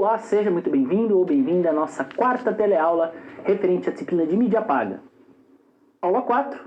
Olá, seja muito bem-vindo ou bem-vinda à nossa quarta teleaula referente à disciplina de mídia paga. Aula 4,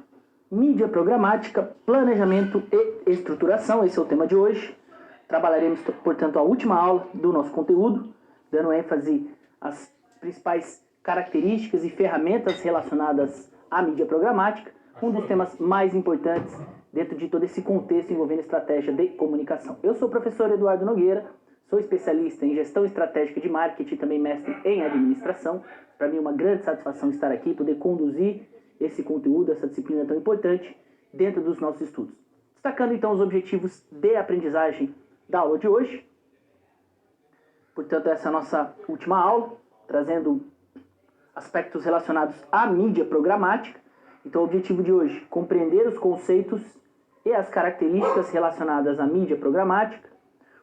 mídia programática, planejamento e estruturação, esse é o tema de hoje. Trabalharemos, portanto, a última aula do nosso conteúdo, dando ênfase às principais características e ferramentas relacionadas à mídia programática, um dos temas mais importantes dentro de todo esse contexto envolvendo estratégia de comunicação. Eu sou o professor Eduardo Nogueira, sou especialista em gestão estratégica de marketing e também mestre em administração. Para mim é uma grande satisfação estar aqui, poder conduzir esse conteúdo, essa disciplina tão importante dentro dos nossos estudos. Destacando então os objetivos de aprendizagem da aula de hoje. Portanto, essa é a nossa última aula, trazendo aspectos relacionados à mídia programática. Então, o objetivo de hoje, compreender os conceitos e as características relacionadas à mídia programática,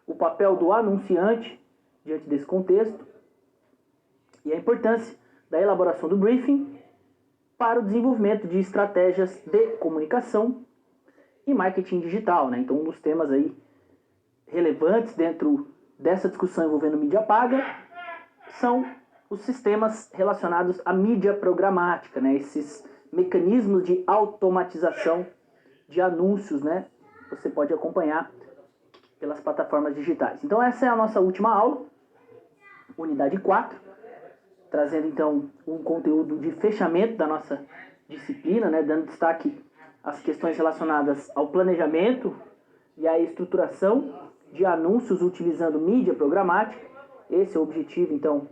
o papel do anunciante diante desse contexto e a importância da elaboração do briefing para o desenvolvimento de estratégias de comunicação e marketing digital, né? Então, um dos temas aí relevantes dentro dessa discussão envolvendo mídia paga são os sistemas relacionados à mídia programática, né? Esses mecanismos de automatização de anúncios, né? Você pode acompanhar pelas plataformas digitais. Então essa é a nossa última aula, unidade 4, trazendo então um conteúdo de fechamento da nossa disciplina, né? Dando destaque às questões relacionadas ao planejamento e à estruturação de anúncios utilizando mídia programática. Esse é o objetivo então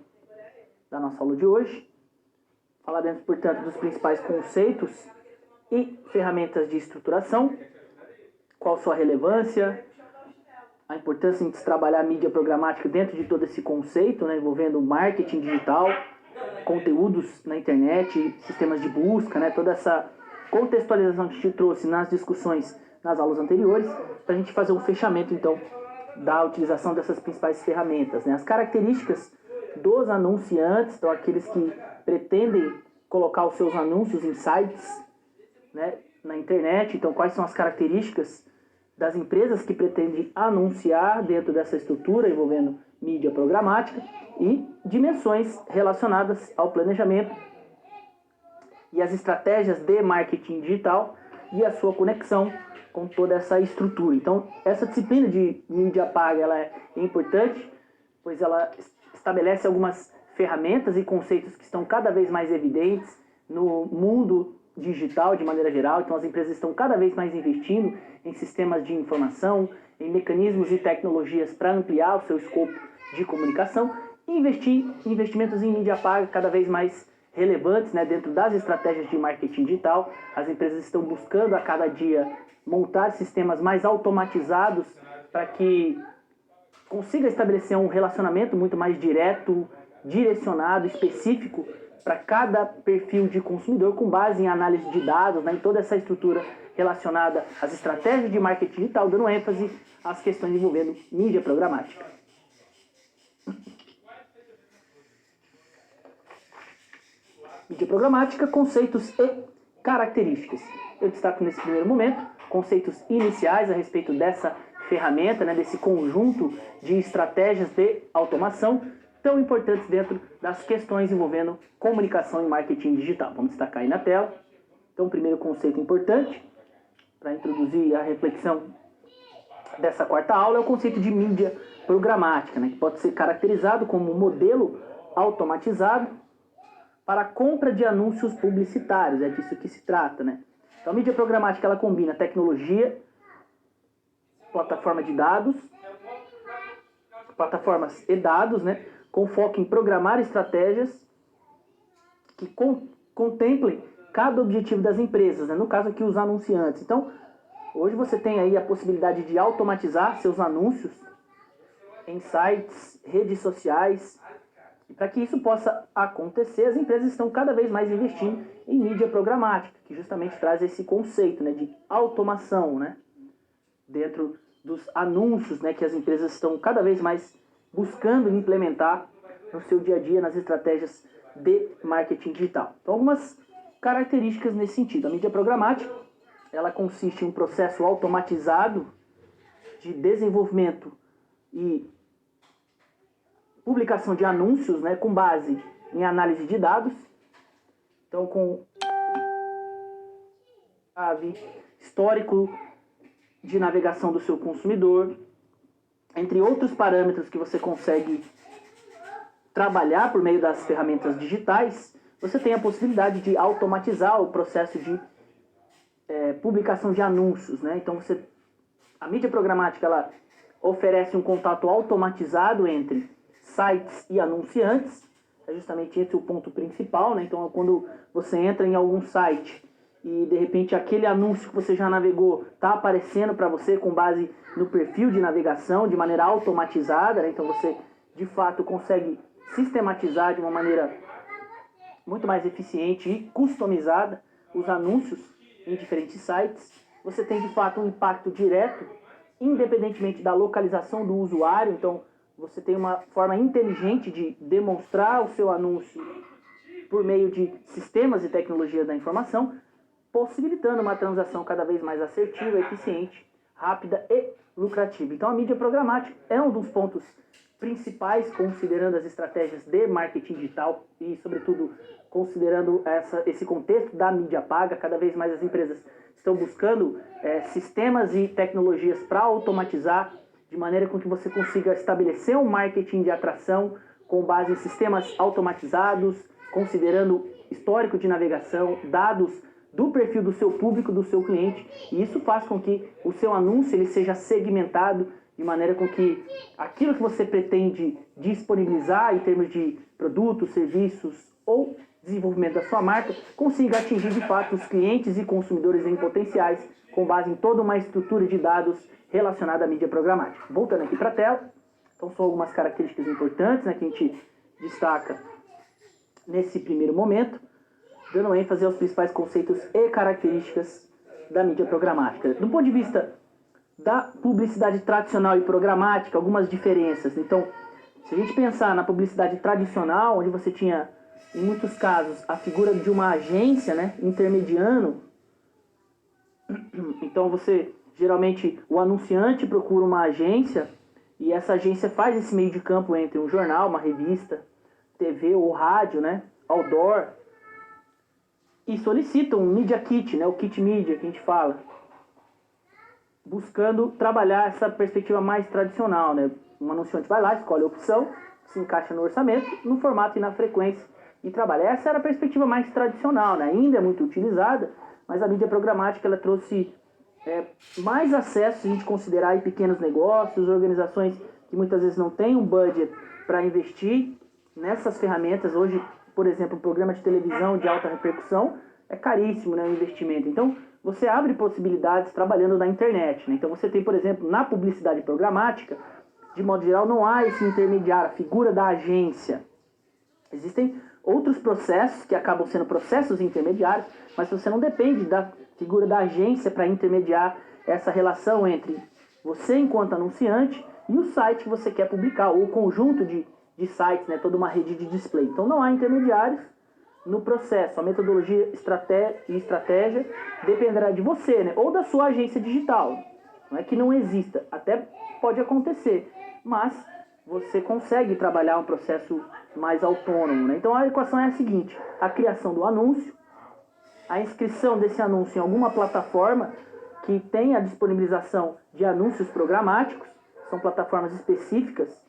da nossa aula de hoje. Falaremos, portanto, dos principais conceitos e ferramentas de estruturação, qual sua relevância, a importância de se trabalhar a mídia programática dentro de todo esse conceito, né, envolvendo marketing digital, conteúdos na internet, sistemas de busca, né, toda essa contextualização que a gente trouxe nas discussões nas aulas anteriores, para a gente fazer um fechamento, então, da utilização dessas principais ferramentas, né, as características dos anunciantes, então aqueles que pretendem colocar os seus anúncios em sites, né, na internet. Então, quais são as características das empresas que pretendem anunciar dentro dessa estrutura envolvendo mídia programática e dimensões relacionadas ao planejamento e as estratégias de marketing digital e a sua conexão com toda essa estrutura. Então, essa disciplina de mídia paga ela é importante, pois ela estabelece algumas ferramentas e conceitos que estão cada vez mais evidentes no mundo digital de maneira geral. Então as empresas estão cada vez mais investindo em sistemas de informação, em mecanismos e tecnologias para ampliar o seu escopo de comunicação e investimentos em mídia paga cada vez mais relevantes, né, dentro das estratégias de marketing digital. As empresas estão buscando a cada dia montar sistemas mais automatizados para que consiga estabelecer um relacionamento muito mais direto, direcionado, específico para cada perfil de consumidor com base em análise de dados, né, em toda essa estrutura relacionada às estratégias de marketing digital, dando ênfase às questões envolvendo mídia programática. Mídia programática, conceitos e características. Eu destaco nesse primeiro momento conceitos iniciais a respeito dessa ferramenta, né, desse conjunto de estratégias de automação tão importantes dentro das questões envolvendo comunicação e marketing digital. Vamos destacar aí na tela. Então, o primeiro conceito importante para introduzir a reflexão dessa quarta aula é o conceito de mídia programática, né, que pode ser caracterizado como um modelo automatizado para a compra de anúncios publicitários. É disso que se trata, né? Então, a mídia programática ela combina tecnologia, plataforma de dados, plataformas e dados, né, com foco em programar estratégias que contemplem cada objetivo das empresas, né, no caso aqui os anunciantes. Então, hoje você tem aí a possibilidade de automatizar seus anúncios em sites, redes sociais. E para que isso possa acontecer, as empresas estão cada vez mais investindo em mídia programática, que justamente traz esse conceito, né, de automação, né, dentro dos anúncios, né, que as empresas estão cada vez mais buscando implementar no seu dia a dia, nas estratégias de marketing digital. Então, algumas características nesse sentido. A mídia programática, ela consiste em um processo automatizado de desenvolvimento e publicação de anúncios, né, com base em análise de dados. Então, com histórico de navegação do seu consumidor, entre outros parâmetros que você consegue trabalhar por meio das ferramentas digitais, você tem a possibilidade de automatizar o processo de publicação de anúncios, né? Então, a mídia programática ela oferece um contato automatizado entre sites e anunciantes. É justamente esse o ponto principal, né? Então, quando você entra em algum site e, de repente, aquele anúncio que você já navegou está aparecendo para você com base no perfil de navegação, de maneira automatizada, né? Então, você, de fato, consegue sistematizar de uma maneira muito mais eficiente e customizada os anúncios em diferentes sites. Você tem, de fato, um impacto direto, independentemente da localização do usuário. Então, você tem uma forma inteligente de demonstrar o seu anúncio por meio de sistemas e tecnologias da informação, possibilitando uma transação cada vez mais assertiva, eficiente, rápida e lucrativa. Então, a mídia programática é um dos pontos principais, considerando as estratégias de marketing digital e, sobretudo, considerando esse contexto da mídia paga. Cada vez mais as empresas estão buscando sistemas e tecnologias para automatizar, de maneira com que você consiga estabelecer um marketing de atração com base em sistemas automatizados, considerando histórico de navegação, dados do perfil do seu público, do seu cliente, e isso faz com que o seu anúncio ele seja segmentado de maneira com que aquilo que você pretende disponibilizar em termos de produtos, serviços ou desenvolvimento da sua marca consiga atingir de fato os clientes e consumidores em potenciais com base em toda uma estrutura de dados relacionada à mídia programática. Voltando aqui para a tela, então são algumas características importantes, né, que a gente destaca nesse primeiro momento, dando ênfase aos principais conceitos e características da mídia programática. Do ponto de vista da publicidade tradicional e programática, algumas diferenças. Então, se a gente pensar na publicidade tradicional, onde você tinha, em muitos casos, a figura de uma agência, né, intermediando, então geralmente, o anunciante procura uma agência e essa agência faz esse meio de campo entre um jornal, uma revista, TV ou rádio, né, outdoor, e solicita um media kit, né, o kit media que a gente fala, buscando trabalhar essa perspectiva mais tradicional, né? Um anunciante vai lá, escolhe a opção, se encaixa no orçamento, no formato e na frequência e trabalha. Essa era a perspectiva mais tradicional, né? Ainda é muito utilizada, mas a mídia programática ela trouxe mais acesso, se a gente considerar aí pequenos negócios, organizações que muitas vezes não têm um budget para investir nessas ferramentas. Hoje, por exemplo, um programa de televisão de alta repercussão é caríssimo, né, o investimento. Então, você abre possibilidades trabalhando na internet, né? Então, você tem, por exemplo, na publicidade programática, de modo geral, não há esse intermediário, a figura da agência. Existem outros processos que acabam sendo processos intermediários, mas você não depende da figura da agência para intermediar essa relação entre você enquanto anunciante e o site que você quer publicar, ou o conjunto de sites, né, toda uma rede de display. Então não há intermediários no processo. A metodologia e estratégia dependerá de você, né, ou da sua agência digital. Não é que não exista, até pode acontecer, mas você consegue trabalhar um processo mais autônomo, né? Então a equação é a seguinte: a criação do anúncio, a inscrição desse anúncio em alguma plataforma que tenha a disponibilização de anúncios programáticos, são plataformas específicas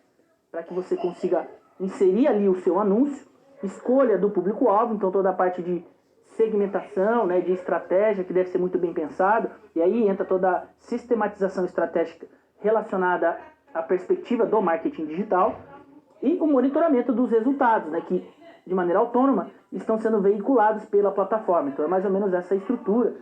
para que você consiga inserir ali o seu anúncio, escolha do público-alvo, então toda a parte de segmentação, né, de estratégia que deve ser muito bem pensado, e aí entra toda a sistematização estratégica relacionada à perspectiva do marketing digital e o monitoramento dos resultados, né, que de maneira autônoma estão sendo veiculados pela plataforma. Então é mais ou menos essa estrutura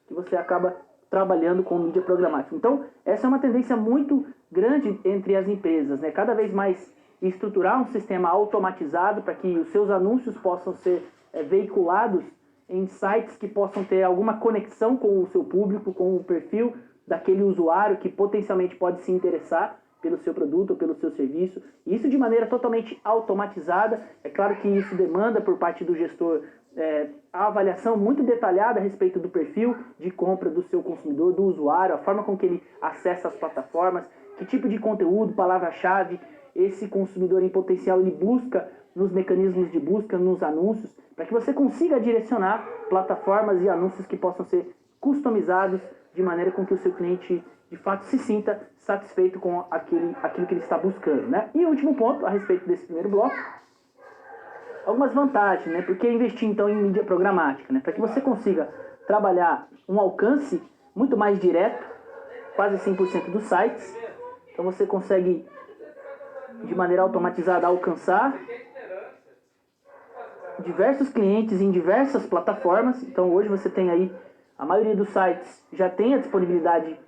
que você acaba trabalhando com mídia programática. Então essa é uma tendência muito grande entre as empresas, né, cada vez mais estruturar um sistema automatizado para que os seus anúncios possam ser veiculados em sites que possam ter alguma conexão com o seu público, com o perfil daquele usuário que potencialmente pode se interessar pelo seu produto ou pelo seu serviço. Isso de maneira totalmente automatizada. É claro que isso demanda por parte do gestor a avaliação muito detalhada a respeito do perfil de compra do seu consumidor, do usuário, a forma com que ele acessa as plataformas, que tipo de conteúdo, palavra-chave esse consumidor em potencial ele busca nos mecanismos de busca, nos anúncios, para que você consiga direcionar plataformas e anúncios que possam ser customizados de maneira com que o seu cliente de fato se sinta satisfeito com aquilo que ele está buscando, né? E o último ponto a respeito desse primeiro bloco, algumas vantagens, né? Porque investir então em mídia programática, né? Para que você consiga trabalhar um alcance muito mais direto, quase 100% dos sites. Então você consegue de maneira automatizada alcançar diversos clientes em diversas plataformas. Então hoje você tem aí, a maioria dos sites já tem a disponibilidade,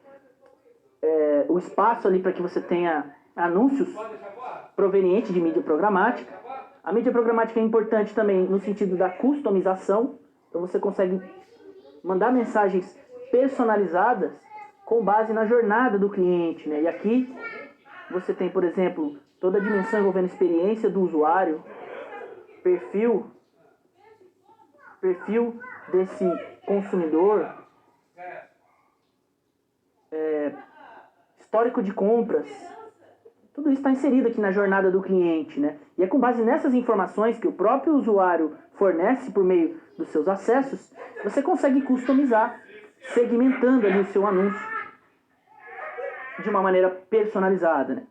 o espaço ali para que você tenha anúncios provenientes de mídia programática. A mídia programática é importante também no sentido da customização. Então você consegue mandar mensagens personalizadas com base na jornada do cliente, né? E aqui você tem, por exemplo, toda a dimensão envolvendo experiência do usuário, perfil desse consumidor, histórico de compras. Tudo isso está inserido aqui na jornada do cliente, né? E é com base nessas informações que o próprio usuário fornece por meio dos seus acessos, você consegue customizar, segmentando ali o seu anúncio de uma maneira personalizada, né?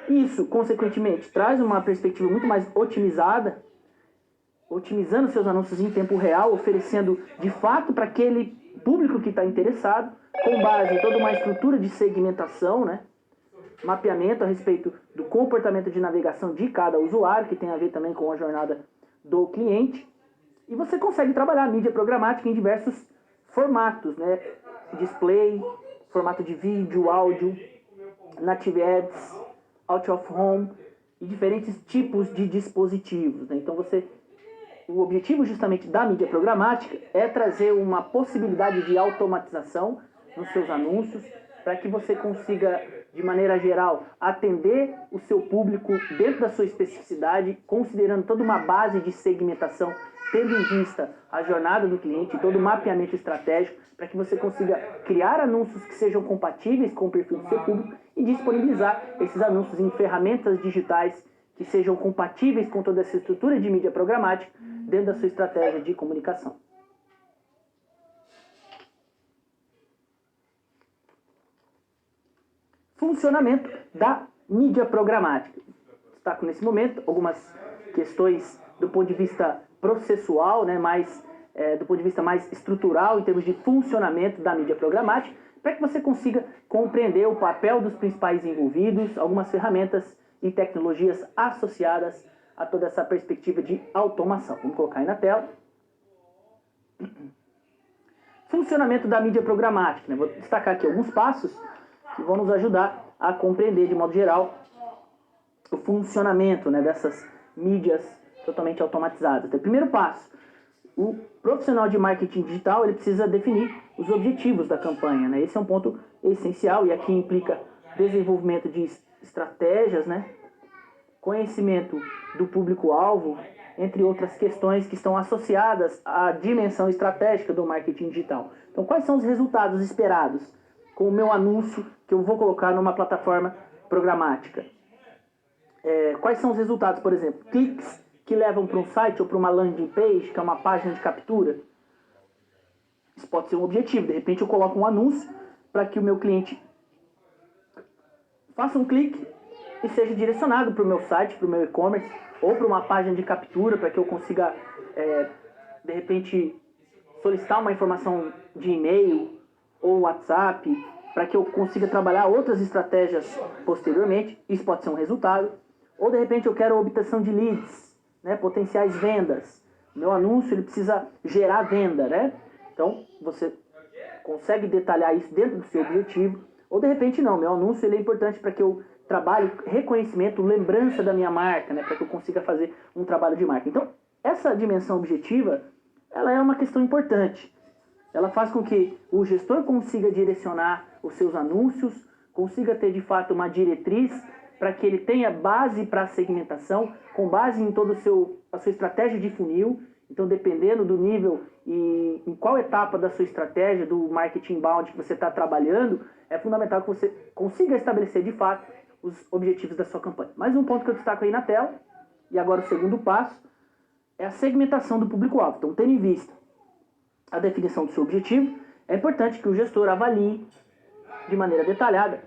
Isso, consequentemente, traz uma perspectiva muito mais otimizada, otimizando seus anúncios em tempo real, oferecendo de fato para aquele público que está interessado, com base em toda uma estrutura de segmentação, né? Mapeamento a respeito do comportamento de navegação de cada usuário, que tem a ver também com a jornada do cliente. E você consegue trabalhar a mídia programática em diversos formatos, né? Display, formato de vídeo, áudio, native ads, out of home e diferentes tipos de dispositivos, né? Então o objetivo justamente da mídia programática é trazer uma possibilidade de automatização nos seus anúncios, para que você consiga, de maneira geral, atender o seu público dentro da sua especificidade, considerando toda uma base de segmentação, tendo em vista a jornada do cliente, todo o mapeamento estratégico, para que você consiga criar anúncios que sejam compatíveis com o perfil do seu público e disponibilizar esses anúncios em ferramentas digitais que sejam compatíveis com toda essa estrutura de mídia programática dentro da sua estratégia de comunicação. Funcionamento da mídia programática. Destaco nesse momento algumas questões do ponto de vista processual, né, do ponto de vista mais estrutural, em termos de funcionamento da mídia programática, para que você consiga compreender o papel dos principais envolvidos, algumas ferramentas e tecnologias associadas a toda essa perspectiva de automação. Vamos colocar aí na tela. Funcionamento da mídia programática, né? Vou destacar aqui alguns passos que vão nos ajudar a compreender, de modo geral, o funcionamento, né, dessas mídias totalmente automatizadas. Então, primeiro passo, o profissional de marketing digital ele precisa definir os objetivos da campanha, né? Esse é um ponto essencial e aqui implica desenvolvimento de estratégias, né? Conhecimento do público-alvo, entre outras questões que estão associadas à dimensão estratégica do marketing digital. Então, quais são os resultados esperados com o meu anúncio que eu vou colocar numa plataforma programática? Quais são os resultados, por exemplo? Cliques que levam para um site ou para uma landing page, que é uma página de captura. Isso pode ser um objetivo. De repente eu coloco um anúncio para que o meu cliente faça um clique e seja direcionado para o meu site, para o meu e-commerce, ou para uma página de captura, para que eu consiga, de repente, solicitar uma informação de e-mail ou WhatsApp, para que eu consiga trabalhar outras estratégias posteriormente. Isso pode ser um resultado. Ou, de repente, eu quero a obtenção de leads, né, potenciais vendas. Meu anúncio ele precisa gerar venda, né? Então, você consegue detalhar isso dentro do seu objetivo. Ou, de repente, não. Meu anúncio ele é importante para que eu trabalhe reconhecimento, lembrança da minha marca, né, para que eu consiga fazer um trabalho de marca. Então, essa dimensão objetiva, ela é uma questão importante. Ela faz com que o gestor consiga direcionar os seus anúncios, consiga ter, de fato, uma diretriz para que ele tenha base para a segmentação, com base em toda a sua estratégia de funil. Então, dependendo do nível e em qual etapa da sua estratégia, do marketing inbound que você está trabalhando, é fundamental que você consiga estabelecer, de fato, os objetivos da sua campanha. Mais um ponto que eu destaco aí na tela, e agora o segundo passo, é a segmentação do público-alvo. Então, tendo em vista a definição do seu objetivo, é importante que o gestor avalie de maneira detalhada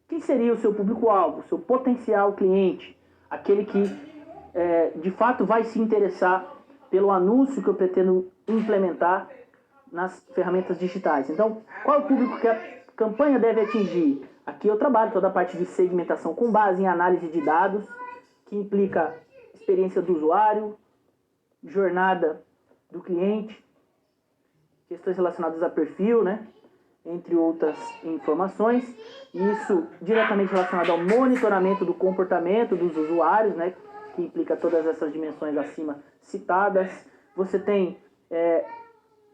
quem seria o seu público-alvo, o seu potencial cliente, aquele que de fato vai se interessar pelo anúncio que eu pretendo implementar nas ferramentas digitais. Então, qual é o público que a campanha deve atingir? Aqui eu trabalho toda a parte de segmentação com base em análise de dados, que implica experiência do usuário, jornada do cliente, questões relacionadas a perfil, né? Entre outras informações. Isso diretamente relacionado ao monitoramento do comportamento dos usuários, né? Que implica todas essas dimensões acima citadas. Você tem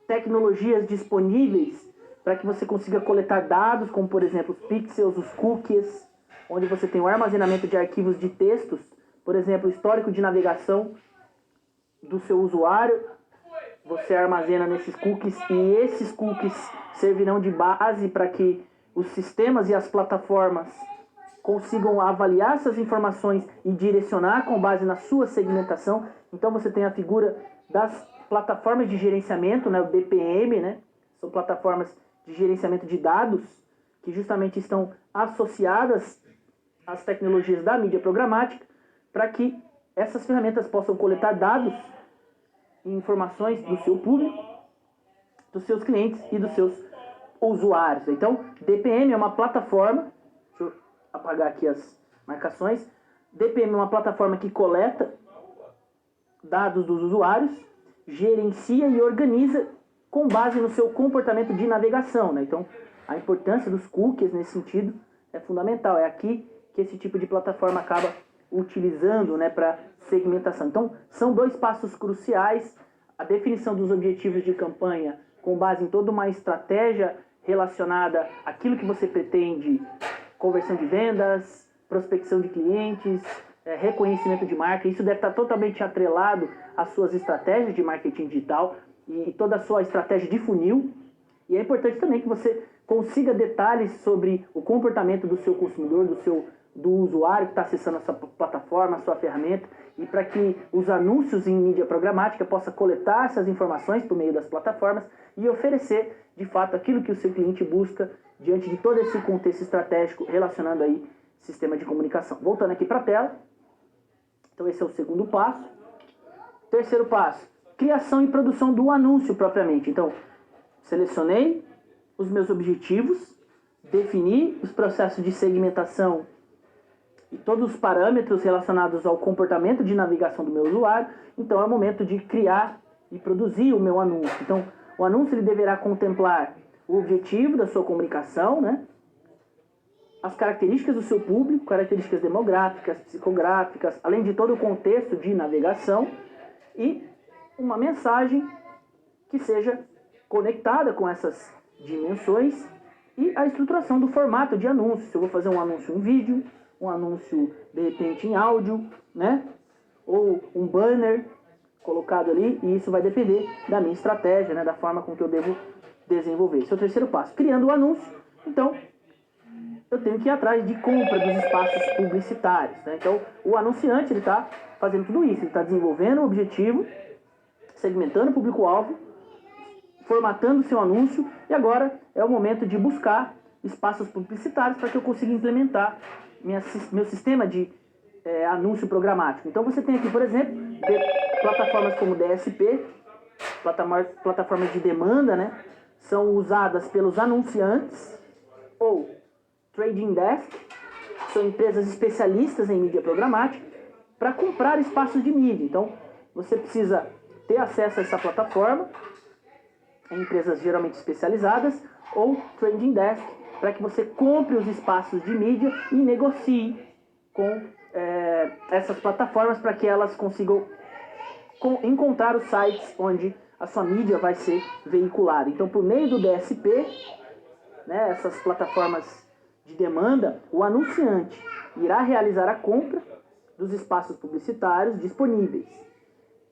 tecnologias disponíveis para que você consiga coletar dados, como por exemplo os pixels, os cookies, onde você tem o armazenamento de arquivos de textos, por exemplo, o histórico de navegação do seu usuário, você armazena nesses cookies e esses cookies servirão de base para que os sistemas e as plataformas consigam avaliar essas informações e direcionar com base na sua segmentação. Então você tem a figura das plataformas de gerenciamento, né, o DPM, né, são plataformas de gerenciamento de dados que justamente estão associadas às tecnologias da mídia programática para que essas ferramentas possam coletar dados e informações do seu público, dos seus clientes e dos seus usuários. Então, DPM é uma plataforma, deixa eu apagar aqui as marcações, DPM é uma plataforma que coleta dados dos usuários, gerencia e organiza com base no seu comportamento de navegação, né? Então, a importância dos cookies nesse sentido é fundamental. É aqui que esse tipo de plataforma acaba utilizando, né, para segmentação. Então, são dois passos cruciais: a definição dos objetivos de campanha com base em toda uma estratégia relacionada àquilo que você pretende, conversão de vendas, prospecção de clientes, reconhecimento de marca. Isso deve estar totalmente atrelado às suas estratégias de marketing digital e toda a sua estratégia de funil. E é importante também que você consiga detalhes sobre o comportamento do seu consumidor, do usuário que está acessando a sua plataforma, a sua ferramenta, e para que os anúncios em mídia programática possam coletar essas informações por meio das plataformas e oferecer, de fato, aquilo que o seu cliente busca diante de todo esse contexto estratégico relacionando aí sistema de comunicação. Voltando aqui para a tela. Então esse é o segundo passo. Terceiro passo, criação e produção do anúncio propriamente. Então, selecionei os meus objetivos, defini os processos de segmentação e todos os parâmetros relacionados ao comportamento de navegação do meu usuário. Então é o momento de criar e produzir o meu anúncio. Então o anúncio ele deverá contemplar o objetivo da sua comunicação, né? As características do seu público, características demográficas, psicográficas, além de todo o contexto de navegação e uma mensagem que seja conectada com essas dimensões e a estruturação do formato de anúncio. Se eu vou fazer um anúncio em vídeo, um anúncio de repente em áudio, né? Ou um banner colocado ali, e isso vai depender da minha estratégia, né? Da forma com que eu devo desenvolver. Esse é o terceiro passo. Criando o anúncio, então eu tenho que ir atrás de compra dos espaços publicitários, né? Então o anunciante ele está fazendo tudo isso, ele está desenvolvendo o objetivo, segmentando o público-alvo, formatando o seu anúncio, e agora é o momento de buscar espaços publicitários para que eu consiga implementar meu sistema de anúncio programático. Então você tem aqui, por exemplo, plataformas como DSP, plataformas de demanda, né? São usadas pelos anunciantes, ou Trading Desk, são empresas especialistas em mídia programática, para comprar espaços de mídia. Então você precisa ter acesso a essa plataforma, em empresas geralmente especializadas, ou Trading Desk, para que você compre os espaços de mídia e negocie com essas plataformas para que elas consigam encontrar os sites onde a sua mídia vai ser veiculada. Então, por meio do DSP, né, essas plataformas de demanda, o anunciante irá realizar a compra dos espaços publicitários disponíveis.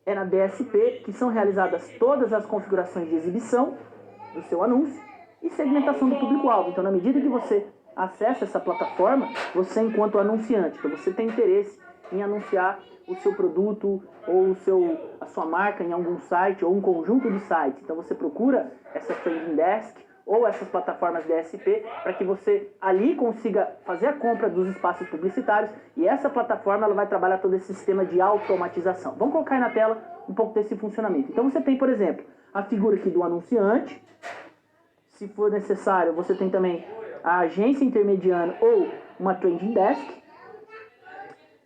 É na DSP que são realizadas todas as configurações de exibição do seu anúncio e segmentação do público-alvo. Então, na medida que você acessa essa plataforma, você enquanto anunciante, então você tem interesse em anunciar o seu produto ou a sua marca em algum site ou um conjunto de sites. Então você procura essa Trending Desk ou essas plataformas DSP para que você ali consiga fazer a compra dos espaços publicitários, e essa plataforma ela vai trabalhar todo esse sistema de automatização. Vamos colocar aí na tela um pouco desse funcionamento. Então você tem, por exemplo, a figura aqui do anunciante. Se for necessário, você tem também a agência intermediária ou uma Trending Desk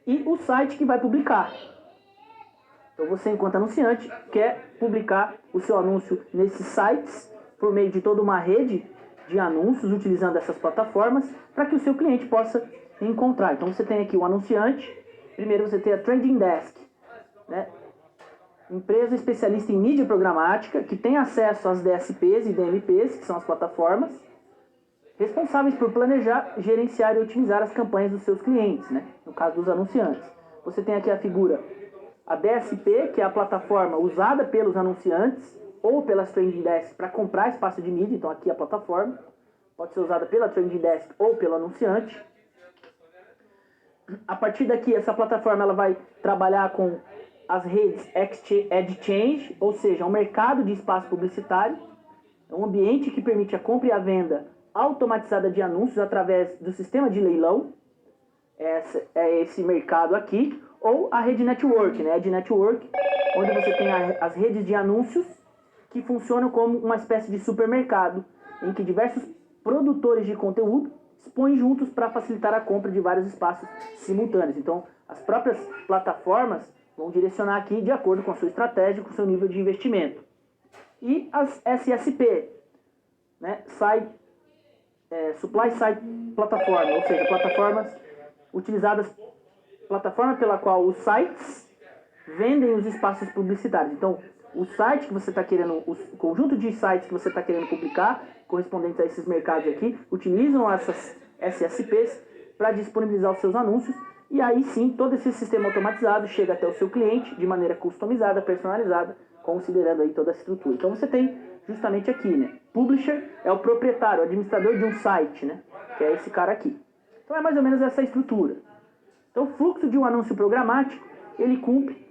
e o site que vai publicar. Então você, enquanto anunciante, quer publicar o seu anúncio nesses sites por meio de toda uma rede de anúncios utilizando essas plataformas para que o seu cliente possa encontrar. Então você tem aqui o anunciante, primeiro você tem a Trending Desk, né? Empresa especialista em mídia programática que tem acesso às DSPs e DMPs, que são as plataformas, responsáveis por planejar, gerenciar e otimizar as campanhas dos seus clientes, né? No caso dos anunciantes. Você tem aqui a figura, a DSP, que é a plataforma usada pelos anunciantes ou pelas Trending Desk para comprar espaço de mídia. Então aqui a plataforma pode ser usada pela Trending Desk ou pelo anunciante. A partir daqui, essa plataforma ela vai trabalhar com as redes Exchange, ou seja, um mercado de espaço publicitário, é um ambiente que permite a compra e a venda automatizada de anúncios através do sistema de leilão. É esse mercado aqui, ou a rede network, né? De network, onde você tem as redes de anúncios que funcionam como uma espécie de supermercado, em que diversos produtores de conteúdo expõem juntos para facilitar a compra de vários espaços simultâneos. Então, as próprias plataformas vão direcionar aqui de acordo com a sua estratégia, com o seu nível de investimento. E as SSP, né? Supply Side Platform, ou seja, plataforma pela qual os sites vendem os espaços publicitários. Então, o site que você está querendo, o conjunto de sites que você está querendo publicar, correspondentes a esses mercados aqui, utilizam essas SSPs para disponibilizar os seus anúncios, e aí sim, todo esse sistema automatizado chega até o seu cliente de maneira customizada, personalizada, considerando aí toda a estrutura. Então você tem justamente aqui, né? Publisher é o proprietário, o administrador de um site, né? Que é esse cara aqui. Então é mais ou menos essa estrutura. Então o fluxo de um anúncio programático, ele cumpre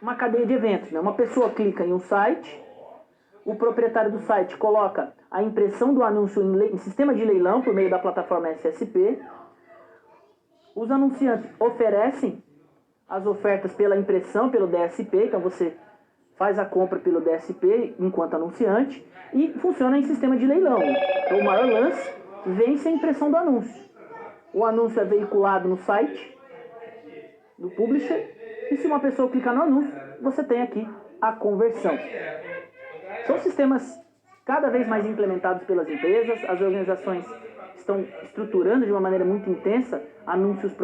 uma cadeia de eventos, né? Uma pessoa clica em um site, o proprietário do site coloca a impressão do anúncio em sistema de leilão por meio da plataforma SSP. Os anunciantes oferecem as ofertas pela impressão, pelo DSP, então você faz a compra pelo DSP enquanto anunciante e funciona em sistema de leilão. Então o maior lance vence a impressão do anúncio. O anúncio é veiculado no site do publisher e se uma pessoa clicar no anúncio, você tem aqui a conversão. São sistemas cada vez mais implementados pelas empresas, as organizações estão estruturando de uma maneira muito intensa anúncios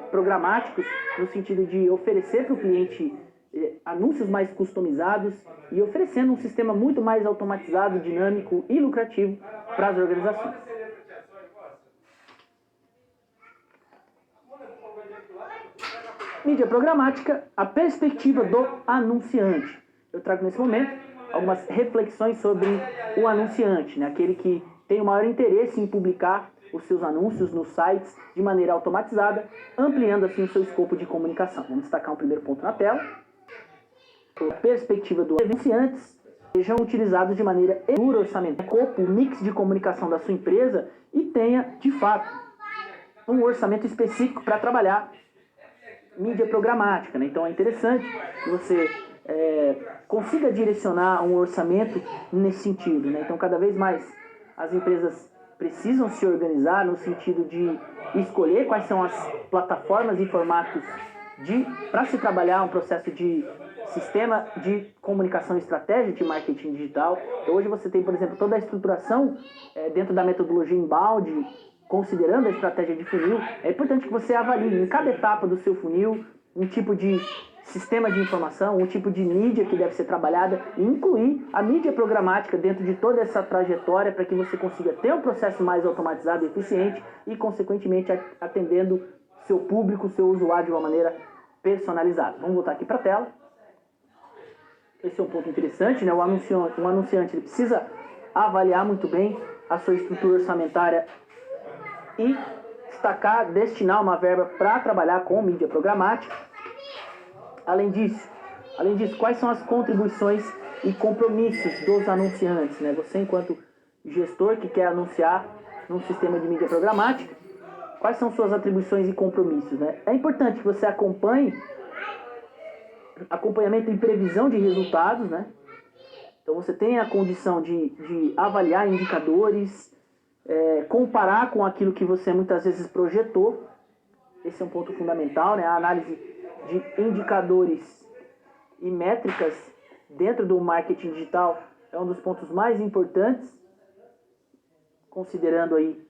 programáticos, no sentido de oferecer para o cliente anúncios mais customizados e oferecendo um sistema muito mais automatizado, dinâmico e lucrativo para as organizações. Mídia programática, a perspectiva do anunciante. Eu trago nesse momento algumas reflexões sobre o anunciante, né? Aquele que tem o maior interesse em publicar os seus anúncios nos sites de maneira automatizada, ampliando assim o seu escopo de comunicação. Vamos destacar um primeiro ponto na tela. A perspectiva dos anunciantes sejam utilizados de maneira segura, orçamentária, o mix de comunicação da sua empresa e tenha, de fato, um orçamento específico para trabalhar mídia programática, né? Então é interessante que você consiga direcionar um orçamento nesse sentido, né? Então cada vez mais as empresas precisam se organizar no sentido de escolher quais são as plataformas e formatos para se trabalhar um processo de sistema de comunicação e estratégia de marketing digital. Então, hoje você tem, por exemplo, toda a estruturação dentro da metodologia inbound, considerando a estratégia de funil. É importante que você avalie em cada etapa do seu funil um tipo de sistema de informação, um tipo de mídia que deve ser trabalhada e incluir a mídia programática dentro de toda essa trajetória para que você consiga ter um processo mais automatizado e eficiente e, consequentemente, atendendo seu público, seu usuário de uma maneira personalizada. Vamos voltar aqui para a tela. Esse é um ponto interessante, né? O anunciante ele precisa avaliar muito bem a sua estrutura orçamentária e destacar, destinar uma verba para trabalhar com mídia programática. Além disso, quais são as contribuições e compromissos dos anunciantes, né? Você, enquanto gestor que quer anunciar num sistema de mídia programática, quais são suas atribuições e compromissos, né? É importante que você acompanhamento e previsão de resultados, né? Então você tem a condição de avaliar indicadores, comparar com aquilo que você muitas vezes projetou. Esse é um ponto fundamental, né? A análise de indicadores e métricas dentro do marketing digital é um dos pontos mais importantes, considerando aí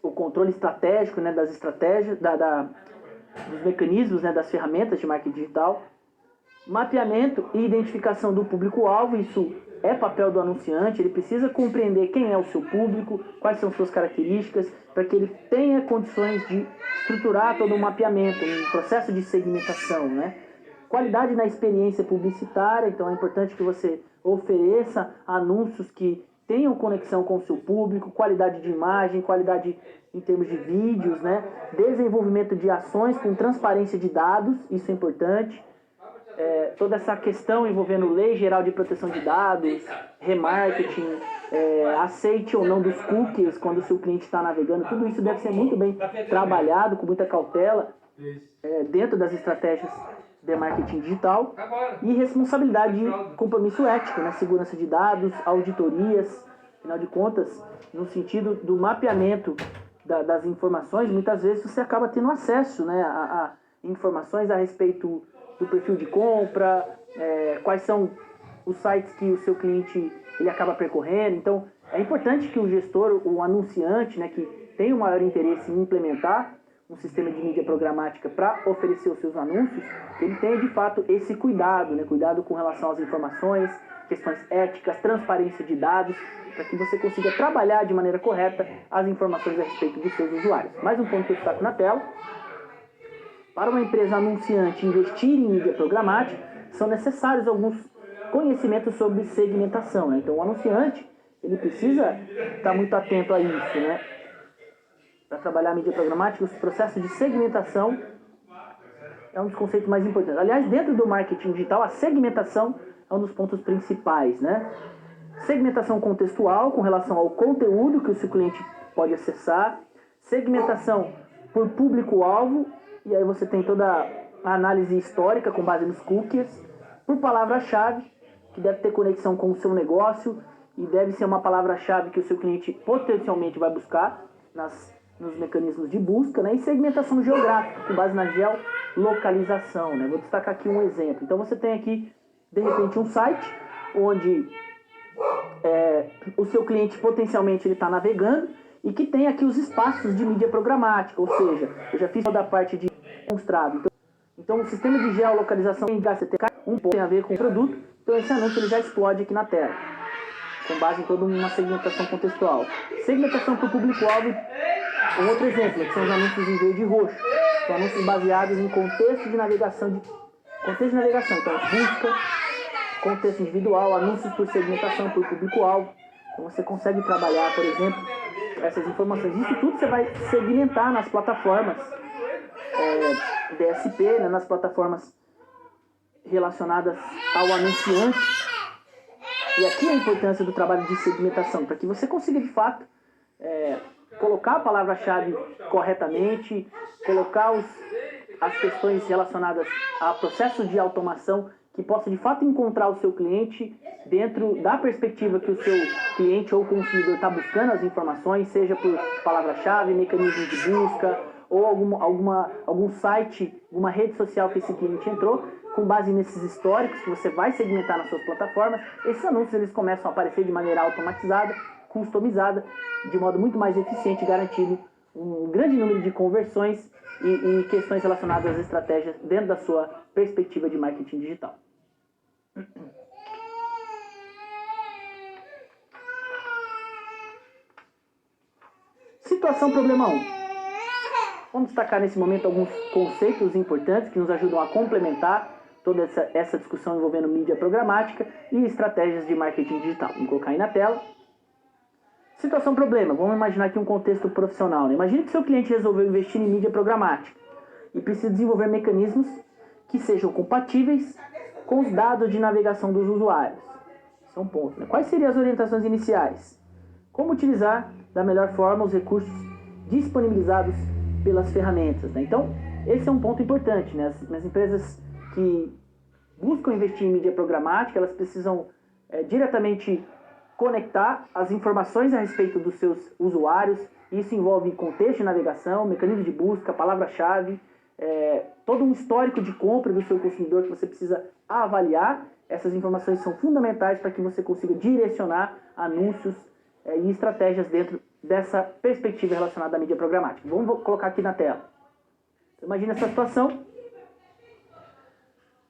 o controle estratégico, né, das estratégias, dos mecanismos, né, das ferramentas de marketing digital. Mapeamento e identificação do público-alvo, isso é papel do anunciante, ele precisa compreender quem é o seu público, quais são suas características, para que ele tenha condições de estruturar todo um mapeamento, um processo de segmentação, né? Qualidade na experiência publicitária, então é importante que você ofereça anúncios que tenham conexão com o seu público, qualidade de imagem, qualidade em termos de vídeos, né? Desenvolvimento de ações com transparência de dados, isso é importante. Toda essa questão envolvendo Lei Geral de Proteção de Dados, remarketing, aceite ou não dos cookies quando o seu cliente está navegando, tudo isso deve ser muito bem trabalhado, com muita cautela, dentro das estratégias de marketing digital. E responsabilidade e compromisso ético, né? Segurança de dados, auditorias, afinal de contas, no sentido do mapeamento das informações, muitas vezes você acaba tendo acesso, né, a informações a respeito do perfil de compra, quais são os sites que o seu cliente ele acaba percorrendo. Então, é importante que o gestor, o anunciante, né, que tem o maior interesse em implementar um sistema de mídia programática para oferecer os seus anúncios, ele tenha de fato esse cuidado, né, cuidado com relação às informações, questões éticas, transparência de dados, para que você consiga trabalhar de maneira correta as informações a respeito dos seus usuários. Mais um ponto que eu destaco na tela. Para uma empresa anunciante investir em mídia programática, são necessários alguns conhecimentos sobre segmentação, né? Então, o anunciante ele precisa estar muito atento a isso, né? Para trabalhar a mídia programática, os processos de segmentação é um dos conceitos mais importantes. Aliás, dentro do marketing digital, a segmentação é um dos pontos principais, né? Segmentação contextual com relação ao conteúdo que o seu cliente pode acessar, segmentação por público-alvo, e aí você tem toda a análise histórica com base nos cookies, por palavra-chave, que deve ter conexão com o seu negócio e deve ser uma palavra-chave que o seu cliente potencialmente vai buscar nos mecanismos de busca, né? E segmentação geográfica, com base na geolocalização, né? Vou destacar aqui um exemplo. Então você tem aqui, de repente, um site onde o seu cliente potencialmente ele está navegando e que tem aqui os espaços de mídia programática, ou seja, eu já fiz toda a parte de demonstrado. Então o sistema de geolocalização em HCTK, um ponto tem a ver com o produto, então esse anúncio ele já explode aqui na tela, com base em toda uma segmentação contextual. Segmentação para o público-alvo, um outro exemplo, que são os anúncios em verde e roxo, são anúncios baseados em contexto de navegação, então busca, contexto individual, anúncios por segmentação, por público-alvo. Então você consegue trabalhar, por exemplo, essas informações. Isso tudo você vai segmentar nas plataformas DSP, né, nas plataformas relacionadas ao anunciante. E aqui a importância do trabalho de segmentação, para que você consiga de fato colocar a palavra-chave corretamente, colocar as questões relacionadas a processos de automação que possa de fato encontrar o seu cliente dentro da perspectiva que o seu cliente ou consumidor está buscando as informações, seja por palavra-chave, mecanismo de busca ou algum site, alguma rede social que esse cliente entrou. Com base nesses históricos que você vai segmentar nas suas plataformas, esses anúncios eles começam a aparecer de maneira automatizada, customizada, de modo muito mais eficiente, garantindo um grande número de conversões e questões relacionadas às estratégias dentro da sua perspectiva de marketing digital. Situação problema 1. Vamos destacar nesse momento alguns conceitos importantes que nos ajudam a complementar toda essa discussão envolvendo mídia programática e estratégias de marketing digital. Vamos colocar aí na tela. Situação problema, vamos imaginar aqui um contexto profissional, né? Imagine que seu cliente resolveu investir em mídia programática e precisa desenvolver mecanismos que sejam compatíveis com os dados de navegação dos usuários. Esse é um ponto, né? Quais seriam as orientações iniciais? Como utilizar da melhor forma os recursos disponibilizados pelas ferramentas, né? Então, esse é um ponto importante, né? As empresas que buscam investir em mídia programática, elas precisam diretamente conectar as informações a respeito dos seus usuários. Isso envolve contexto de navegação, mecanismo de busca, palavra-chave, todo um histórico de compra do seu consumidor que você precisa avaliar. Essas informações são fundamentais para que você consiga direcionar anúncios e estratégias dentro dessa perspectiva relacionada à mídia programática. Vamos colocar aqui na tela. Imagina essa situação.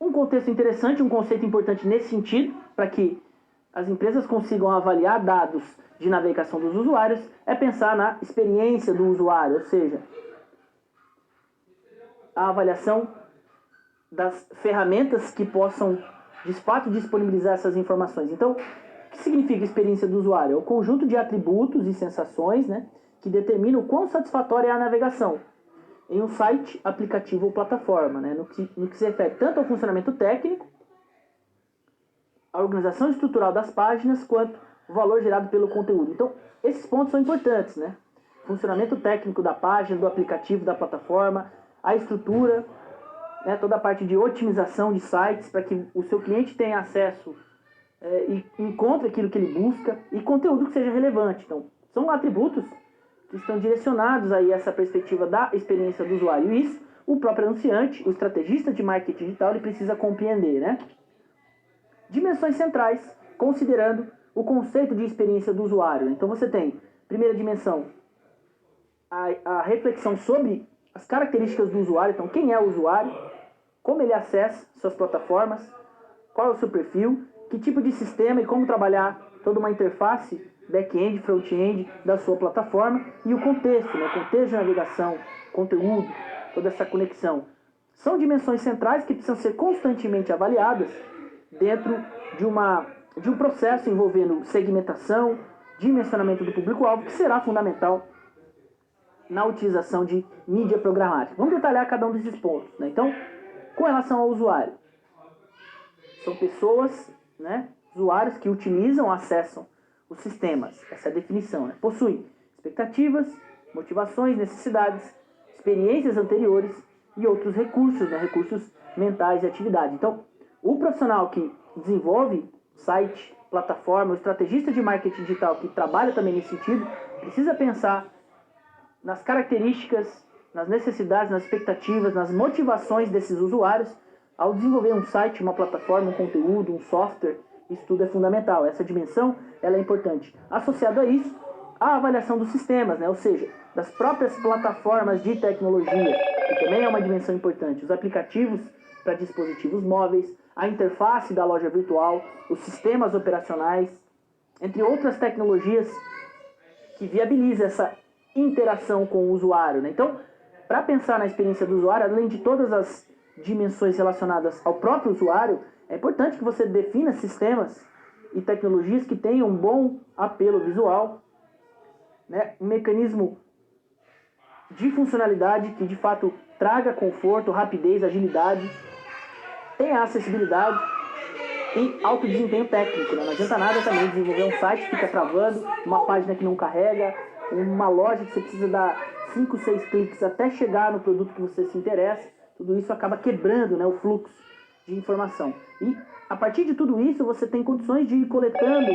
Um contexto interessante, um conceito importante nesse sentido, para que as empresas consigam avaliar dados de navegação dos usuários, é pensar na experiência do usuário, ou seja, a avaliação das ferramentas que possam, de fato, disponibilizar essas informações. Então, o que significa experiência do usuário? É o conjunto de atributos e sensações, né, que determinam o quão satisfatória é a navegação em um site, aplicativo ou plataforma, né, no que se refere tanto ao funcionamento técnico, a organização estrutural das páginas, quanto o valor gerado pelo conteúdo. Então, esses pontos são importantes, né? Funcionamento técnico da página, do aplicativo, da plataforma, a estrutura, né, toda a parte de otimização de sites para que o seu cliente tenha acesso e encontre aquilo que ele busca, e conteúdo que seja relevante. Então, são atributos que estão direcionados aí a essa perspectiva da experiência do usuário. E isso, o próprio anunciante, o estrategista de marketing digital, ele precisa compreender, né? Dimensões centrais, considerando o conceito de experiência do usuário. Então você tem, primeira dimensão, a reflexão sobre as características do usuário. Então, quem é o usuário, como ele acessa suas plataformas, qual é o seu perfil, que tipo de sistema e como trabalhar toda uma interface back-end, front-end da sua plataforma, e o contexto, né? Contexto de navegação, conteúdo, toda essa conexão. São dimensões centrais que precisam ser constantemente avaliadas dentro de um processo envolvendo segmentação, dimensionamento do público-alvo, que será fundamental na utilização de mídia programática. Vamos detalhar cada um desses pontos, né? Então, com relação ao usuário, são pessoas, né, usuários que utilizam, acessam os sistemas. Essa é a definição, né? Possuem expectativas, motivações, necessidades, experiências anteriores e outros recursos, né, recursos mentais e atividade. Então, o profissional que desenvolve site, plataforma, o estrategista de marketing digital que trabalha também nesse sentido, precisa pensar nas características, nas necessidades, nas expectativas, nas motivações desses usuários ao desenvolver um site, uma plataforma, um conteúdo, um software. Isso tudo é fundamental. Essa dimensão ela é importante. Associado a isso, a avaliação dos sistemas, né? Ou seja, das próprias plataformas de tecnologia, que também é uma dimensão importante. Os aplicativos para dispositivos móveis, a interface da loja virtual, os sistemas operacionais, entre outras tecnologias que viabilizam essa interação com o usuário, né? Então, para pensar na experiência do usuário, além de todas as dimensões relacionadas ao próprio usuário, é importante que você defina sistemas e tecnologias que tenham um bom apelo visual, né? Um mecanismo de funcionalidade que de fato traga conforto, rapidez, agilidade, tenha acessibilidade e alto desempenho técnico, né? Não adianta nada também desenvolver um site que fica travando, uma página que não carrega, uma loja que você precisa dar 5, 6 cliques até chegar no produto que você se interessa. Tudo isso acaba quebrando, né, o fluxo de informação. E a partir de tudo isso você tem condições de ir coletando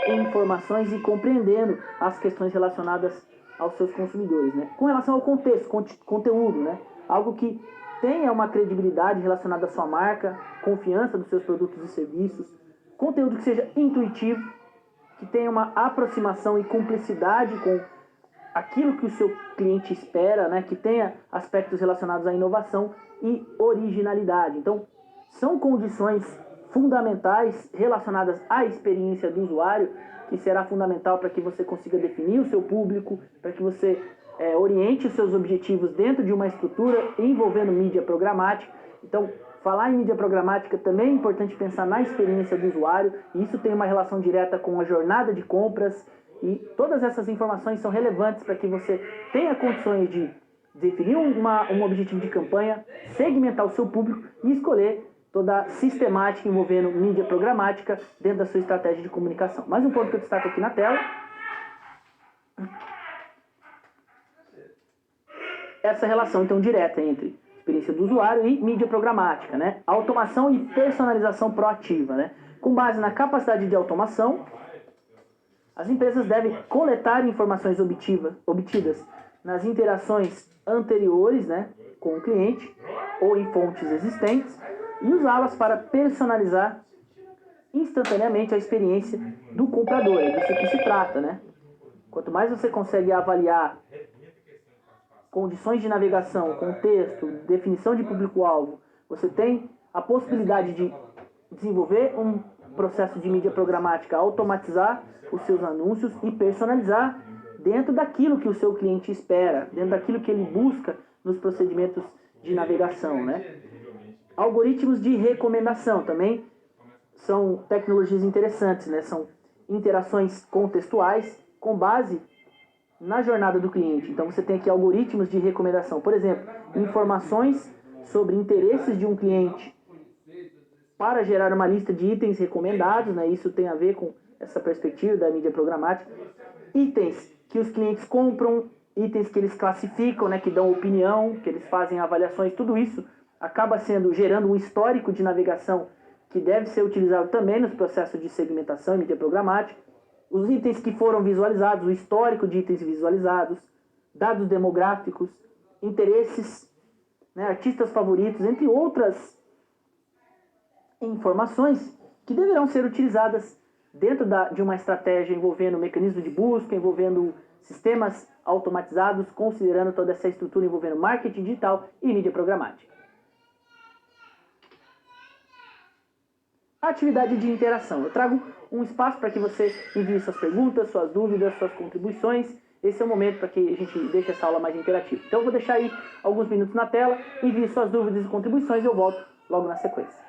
informações e compreendendo as questões relacionadas aos seus consumidores, né? Com relação ao contexto, conteúdo, né? Algo que tenha uma credibilidade relacionada à sua marca, confiança dos seus produtos e serviços, conteúdo que seja intuitivo, que tenha uma aproximação e cumplicidade com aquilo que o seu cliente espera, né? Que tenha aspectos relacionados à inovação e originalidade. Então, são condições fundamentais relacionadas à experiência do usuário, que será fundamental para que você consiga definir o seu público, para que você oriente os seus objetivos dentro de uma estrutura envolvendo mídia programática. Então, falar em mídia programática também é importante pensar na experiência do usuário, e isso tem uma relação direta com a jornada de compras E todas essas informações são relevantes para que você tenha condições de definir um objetivo de campanha, segmentar o seu público e escolher toda a sistemática envolvendo mídia programática dentro da sua estratégia de comunicação. Mais um ponto que eu destaco aqui na tela. Essa relação, então, direta entre experiência do usuário e mídia programática, né? Automação e personalização proativa, né? Com base na capacidade de automação, as empresas devem coletar informações obtidas nas interações anteriores, né, com o cliente ou em fontes existentes e usá-las para personalizar instantaneamente a experiência do comprador. É disso que se trata, né? Quanto mais você consegue avaliar condições de navegação, contexto, definição de público-alvo, você tem a possibilidade de desenvolver um processo de mídia programática, automatizar os seus anúncios e personalizar dentro daquilo que o seu cliente espera, dentro daquilo que ele busca nos procedimentos de navegação, né? Algoritmos de recomendação também são tecnologias interessantes, né? São interações contextuais com base na jornada do cliente. Então você tem aqui algoritmos de recomendação, por exemplo, informações sobre interesses de um cliente para gerar uma lista de itens recomendados, né? Isso tem a ver com essa perspectiva da mídia programática. Itens que os clientes compram, itens que eles classificam, né? Que dão opinião, que eles fazem avaliações, tudo isso acaba gerando um histórico de navegação que deve ser utilizado também nos processos de segmentação e mídia programática. Os itens que foram visualizados, o histórico de itens visualizados, dados demográficos, interesses, né, artistas favoritos, entre outras informações que deverão ser utilizadas dentro de uma estratégia envolvendo mecanismo de busca, envolvendo sistemas automatizados, considerando toda essa estrutura envolvendo marketing digital e mídia programática. Atividade de interação. Eu trago um espaço para que você envie suas perguntas, suas dúvidas, suas contribuições. Esse é o momento para que a gente deixe essa aula mais interativa. Então eu vou deixar aí alguns minutos na tela, envie suas dúvidas e contribuições e eu volto logo na sequência.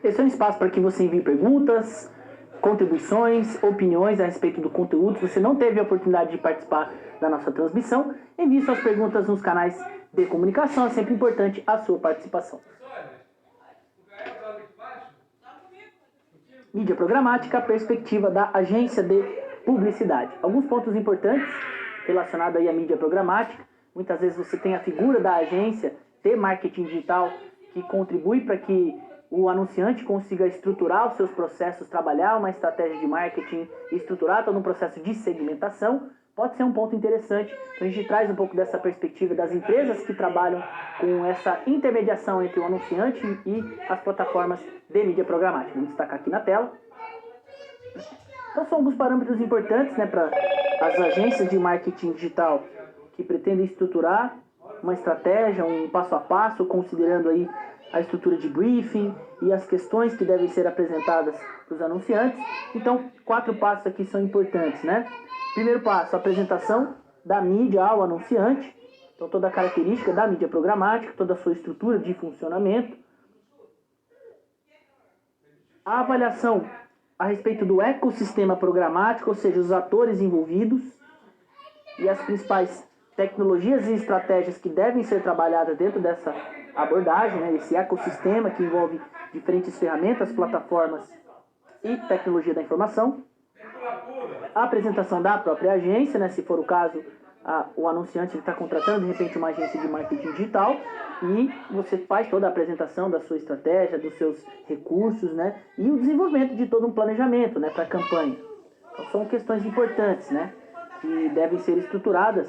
Esse é um espaço para que você envie perguntas, contribuições, opiniões a respeito do conteúdo. Se você não teve a oportunidade de participar da nossa transmissão, envie suas perguntas nos canais de comunicação. É sempre importante a sua participação. Mídia programática, perspectiva da agência de publicidade. Alguns pontos importantes relacionados aí à mídia programática. Muitas vezes você tem a figura da agência de marketing digital que contribui para que o anunciante consiga estruturar os seus processos, trabalhar uma estratégia de marketing, estruturar todo um processo de segmentação, pode ser um ponto interessante. Então a gente traz um pouco dessa perspectiva das empresas que trabalham com essa intermediação entre o anunciante e as plataformas de mídia programática. Vamos destacar aqui na tela. Então são alguns parâmetros importantes, né, para as agências de marketing digital que pretendem estruturar uma estratégia, um passo a passo, considerando aí a estrutura de briefing e as questões que devem ser apresentadas para os anunciantes. Então, 4 passos aqui são importantes, né? Primeiro passo, a apresentação da mídia ao anunciante. Então, toda a característica da mídia programática, toda a sua estrutura de funcionamento. A avaliação a respeito do ecossistema programático, ou seja, os atores envolvidos e as principais tecnologias e estratégias que devem ser trabalhadas dentro dessa abordagem, né? Esse ecossistema que envolve diferentes ferramentas, plataformas e tecnologia da informação. A apresentação da própria agência, né? Se for o caso, o anunciante está contratando de repente uma agência de marketing digital e você faz toda a apresentação da sua estratégia, dos seus recursos, né? E o desenvolvimento de todo um planejamento, né? Para a campanha. Então, são questões importantes, né? Que devem ser estruturadas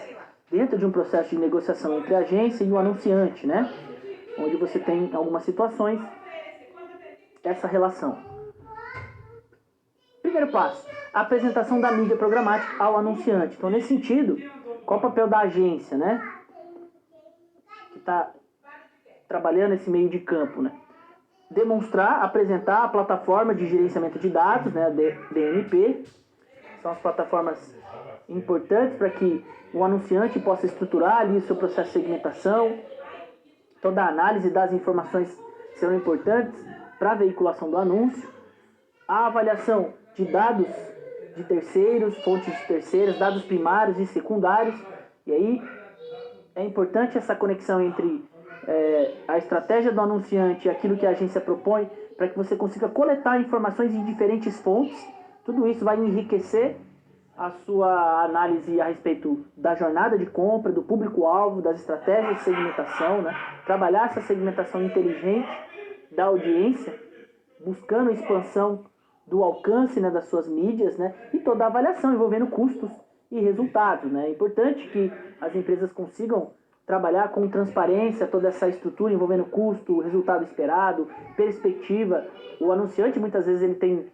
dentro de um processo de negociação entre a agência e o anunciante, né? Onde você tem, em algumas situações, essa relação. Primeiro passo, a apresentação da mídia programática ao anunciante. Então, nesse sentido, qual o papel da agência, né? Que está trabalhando esse meio de campo, né? Demonstrar, apresentar a plataforma de gerenciamento de dados, né? A DMP. São as plataformas importantes para que o anunciante possa estruturar ali o seu processo de segmentação. Toda a análise das informações serão importantes para a veiculação do anúncio. A avaliação de dados de terceiros, fontes terceiras, dados primários e secundários. E aí é importante essa conexão entre a estratégia do anunciante e aquilo que a agência propõe para que você consiga coletar informações em diferentes fontes. Tudo isso vai enriquecer a sua análise a respeito da jornada de compra, do público-alvo, das estratégias de segmentação, né? Trabalhar essa segmentação inteligente da audiência, buscando a expansão do alcance, né, das suas mídias, né? E toda a avaliação envolvendo custos e resultados, né? É importante que as empresas consigam trabalhar com transparência toda essa estrutura envolvendo custo, resultado esperado, perspectiva. O anunciante muitas vezes ele tem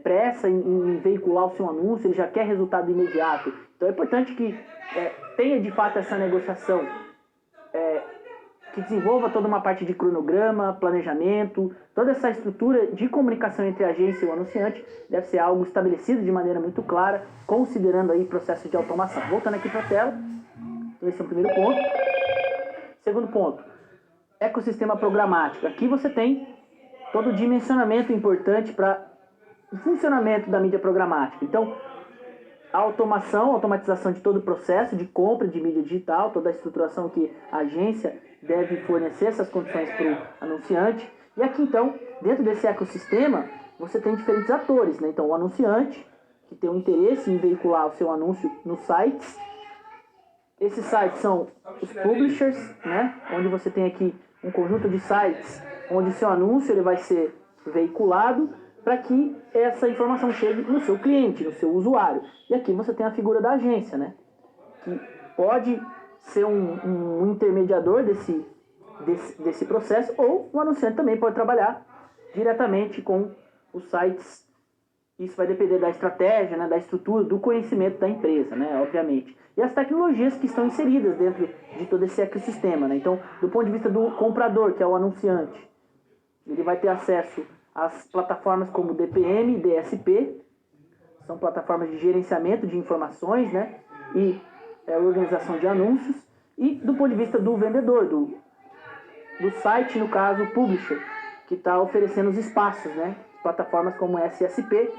pressa em veicular o seu anúncio, ele já quer resultado imediato. Então é importante que tenha de fato essa negociação, que desenvolva toda uma parte de cronograma, planejamento, toda essa estrutura de comunicação entre a agência e o anunciante deve ser algo estabelecido de maneira muito clara, considerando aí processo de automação. Voltando aqui para a tela, então esse é o primeiro ponto. Segundo ponto, ecossistema programático. Aqui você tem todo o dimensionamento importante para o funcionamento da mídia programática. Então, a automatização de todo o processo de compra de mídia digital, toda a estruturação que a agência deve fornecer essas condições para o anunciante. E aqui, então, dentro desse ecossistema, você tem diferentes atores, né? Então, o anunciante, que tem um interesse em veicular o seu anúncio nos sites. Esses sites são os publishers, né? Onde você tem aqui um conjunto de sites onde seu anúncio ele vai ser veiculado para que essa informação chegue no seu cliente, no seu usuário. E aqui você tem a figura da agência, né? Que pode ser um intermediador desse processo, ou o anunciante também pode trabalhar diretamente com os sites. Isso vai depender da estratégia, né, da estrutura, do conhecimento da empresa, né, obviamente. E as tecnologias que estão inseridas dentro de todo esse ecossistema, né? Então, do ponto de vista do comprador, que é o anunciante, ele vai ter acesso às plataformas como DPM e DSP, são plataformas de gerenciamento de informações, né, e organização de anúncios. E do ponto de vista do vendedor, do site, no caso, o publisher, que está oferecendo os espaços, né, plataformas como SSP,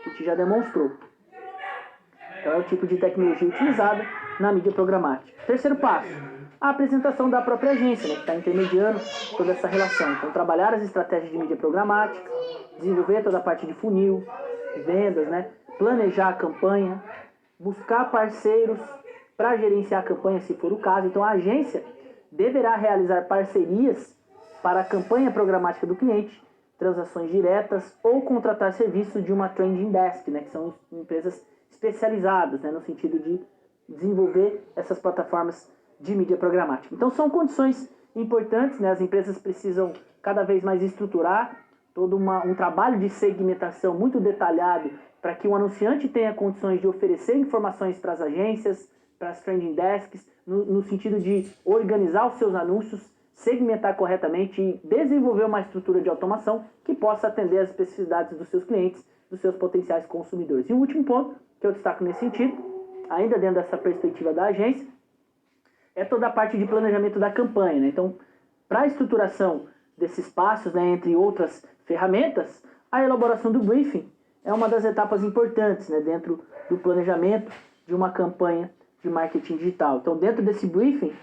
que a gente já demonstrou. Então é o tipo de tecnologia utilizada na mídia programática. Terceiro passo, a apresentação da própria agência, né, que está intermediando toda essa relação. Então, trabalhar as estratégias de mídia programática, desenvolver toda a parte de funil, vendas, né, planejar a campanha, buscar parceiros para gerenciar a campanha, se for o caso. Então, a agência deverá realizar parcerias para a campanha programática do cliente, transações diretas ou contratar serviços de uma trending desk, né, que são empresas especializadas, né, no sentido de desenvolver essas plataformas de mídia programática. Então, são condições importantes, né, as empresas precisam cada vez mais estruturar todo um trabalho de segmentação muito detalhado para que o anunciante tenha condições de oferecer informações para as agências, para as trending desks, no sentido de organizar os seus anúncios, segmentar corretamente e desenvolver uma estrutura de automação que possa atender às especificidades dos seus clientes, dos seus potenciais consumidores. E o último ponto que eu destaco nesse sentido, ainda dentro dessa perspectiva da agência, é toda a parte de planejamento da campanha, né? Então, para a estruturação desses passos, né, entre outras ferramentas, a elaboração do briefing é uma das etapas importantes, né, dentro do planejamento de uma campanha de marketing digital. Então, dentro desse briefing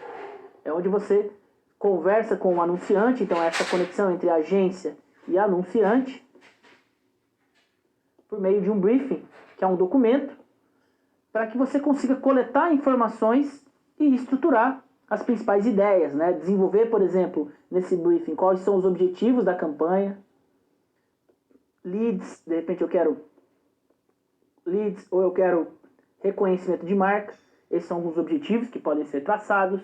é onde você conversa com o anunciante, então essa conexão entre agência e anunciante, por meio de um briefing, que é um documento, para que você consiga coletar informações e estruturar as principais ideias, né? Desenvolver, por exemplo, nesse briefing, quais são os objetivos da campanha, leads, de repente eu quero leads ou eu quero reconhecimento de marca, esses são alguns objetivos que podem ser traçados.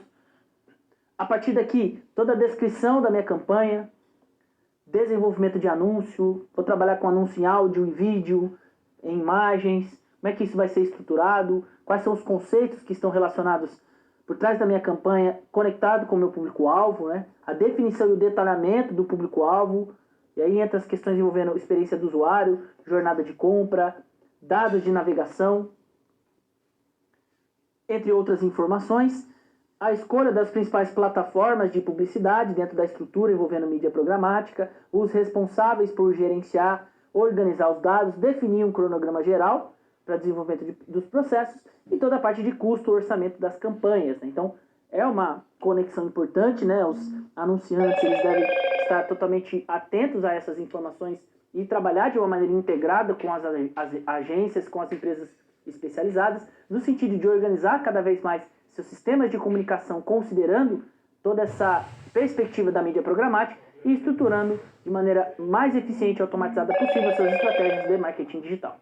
A partir daqui, toda a descrição da minha campanha, desenvolvimento de anúncio, vou trabalhar com anúncio em áudio, em vídeo, em imagens, como é que isso vai ser estruturado, quais são os conceitos que estão relacionados por trás da minha campanha, conectado com o meu público-alvo, né? A definição e o detalhamento do público-alvo, e aí entra as questões envolvendo experiência do usuário, jornada de compra, dados de navegação, entre outras informações. A escolha das principais plataformas de publicidade dentro da estrutura envolvendo mídia programática, os responsáveis por gerenciar, organizar os dados, definir um cronograma geral para desenvolvimento dos processos e toda a parte de custo, orçamento das campanhas, né? Então, é uma conexão importante, né? Os anunciantes eles devem estar totalmente atentos a essas informações e trabalhar de uma maneira integrada com as agências, com as empresas especializadas, no sentido de organizar cada vez mais seus sistemas de comunicação, considerando toda essa perspectiva da mídia programática e estruturando de maneira mais eficiente e automatizada possível suas estratégias de marketing digital.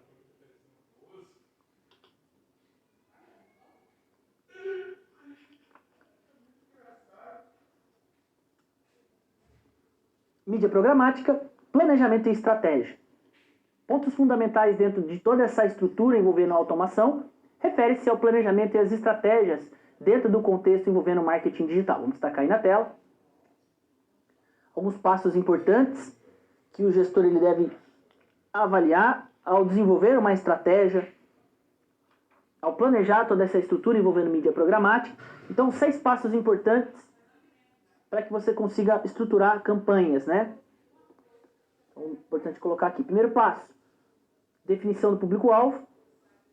Mídia programática, planejamento e estratégia. Pontos fundamentais dentro de toda essa estrutura envolvendo a automação refere-se ao planejamento e às estratégias dentro do contexto envolvendo marketing digital. Vamos destacar aí na tela alguns passos importantes que o gestor ele deve avaliar ao desenvolver uma estratégia, ao planejar toda essa estrutura envolvendo mídia programática. Então, 6 passos importantes para que você consiga estruturar campanhas, né? Então, é importante colocar aqui. Primeiro passo, definição do público-alvo.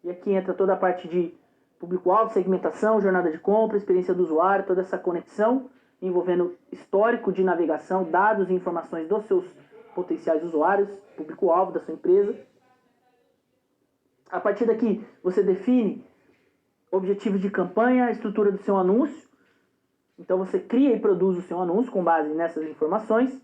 E aqui entra toda a parte de público-alvo, segmentação, jornada de compra, experiência do usuário, toda essa conexão envolvendo histórico de navegação, dados e informações dos seus potenciais usuários, público-alvo da sua empresa. A partir daqui, você define objetivos de campanha, a estrutura do seu anúncio. Então, você cria e produz o seu anúncio com base nessas informações.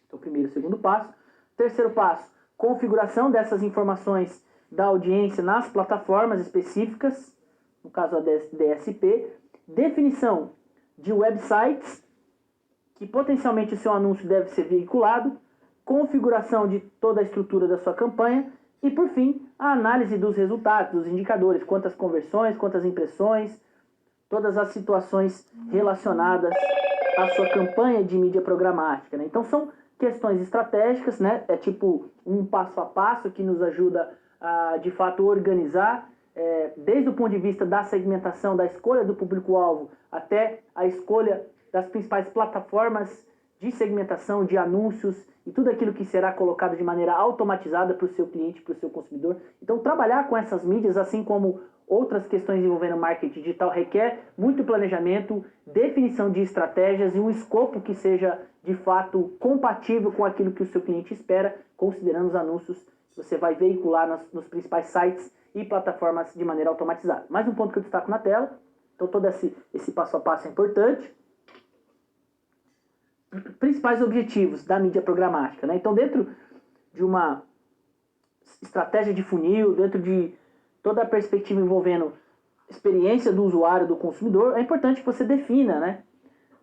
Então, primeiro e segundo passo. Terceiro passo, configuração dessas informações da audiência nas plataformas específicas, no caso a DSP. Definição de websites que potencialmente o seu anúncio deve ser veiculado. Configuração de toda a estrutura da sua campanha. E, por fim, a análise dos resultados, dos indicadores, quantas conversões, quantas impressões, todas as situações relacionadas à sua campanha de mídia programática, né? Então, são questões estratégicas, né? É tipo um passo a passo que nos ajuda a, de fato, organizar, desde o ponto de vista da segmentação, da escolha do público-alvo, até a escolha das principais plataformas de segmentação, de anúncios e tudo aquilo que será colocado de maneira automatizada para o seu cliente, para o seu consumidor. Então, trabalhar com essas mídias, assim como outras questões envolvendo marketing digital, requer muito planejamento, definição de estratégias e um escopo que seja, de fato, compatível com aquilo que o seu cliente espera, considerando os anúncios que você vai veicular nos principais sites e plataformas de maneira automatizada. Mais um ponto que eu destaco na tela. Então, todo esse passo a passo é importante. Principais objetivos da mídia programática, né? Então, dentro de uma estratégia de funil, dentro de toda a perspectiva envolvendo experiência do usuário, do consumidor, é importante que você defina, né,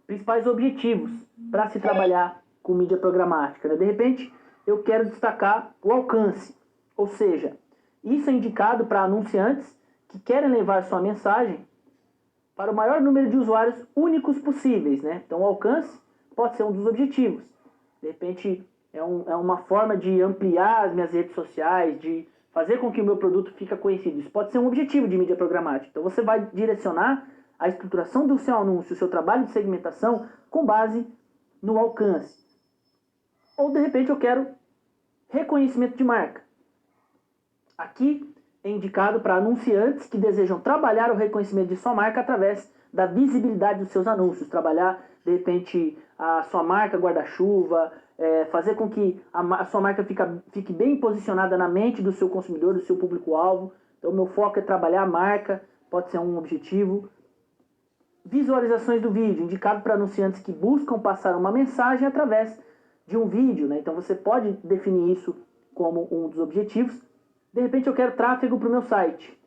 principais objetivos para se trabalhar com mídia programática, né? De repente, eu quero destacar o alcance, ou seja, isso é indicado para anunciantes que querem levar sua mensagem para o maior número de usuários únicos possíveis, né? Então, o alcance pode ser um dos objetivos. De repente, é uma forma de ampliar as minhas redes sociais, de fazer com que o meu produto fique conhecido. Isso pode ser um objetivo de mídia programática. Então, você vai direcionar a estruturação do seu anúncio, o seu trabalho de segmentação com base no alcance. Ou de repente eu quero reconhecimento de marca. Aqui é indicado para anunciantes que desejam trabalhar o reconhecimento de sua marca através da visibilidade dos seus anúncios, trabalhar de repente a sua marca guarda-chuva, fazer com que a sua marca fique bem posicionada na mente do seu consumidor, do seu público-alvo. Então, meu foco é trabalhar a marca, pode ser um objetivo. Visualizações do vídeo, indicado para anunciantes que buscam passar uma mensagem através de um vídeo, né? Então, você pode definir isso como um dos objetivos. De repente, eu quero tráfego para o meu site.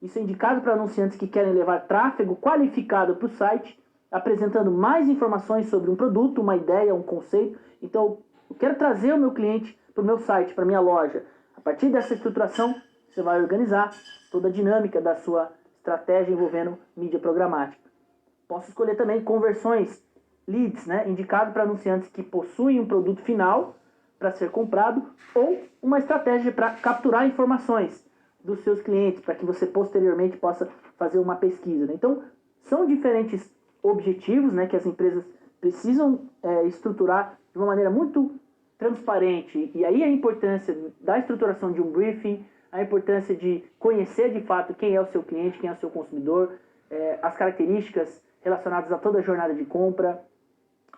Isso é indicado para anunciantes que querem levar tráfego qualificado para o site, apresentando mais informações sobre um produto, uma ideia, um conceito. Então, eu quero trazer o meu cliente para o meu site, para a minha loja. A partir dessa estruturação, você vai organizar toda a dinâmica da sua estratégia envolvendo mídia programática. Posso escolher também conversões, leads, né? Indicado para anunciantes que possuem um produto final para ser comprado, ou uma estratégia para capturar informações dos seus clientes, para que você posteriormente possa fazer uma pesquisa, né? Então, são diferentes objetivos, né, que as empresas precisam estruturar de uma maneira muito transparente. E aí a importância da estruturação de um briefing, a importância de conhecer de fato quem é o seu cliente, quem é o seu consumidor, as características relacionadas a toda a jornada de compra,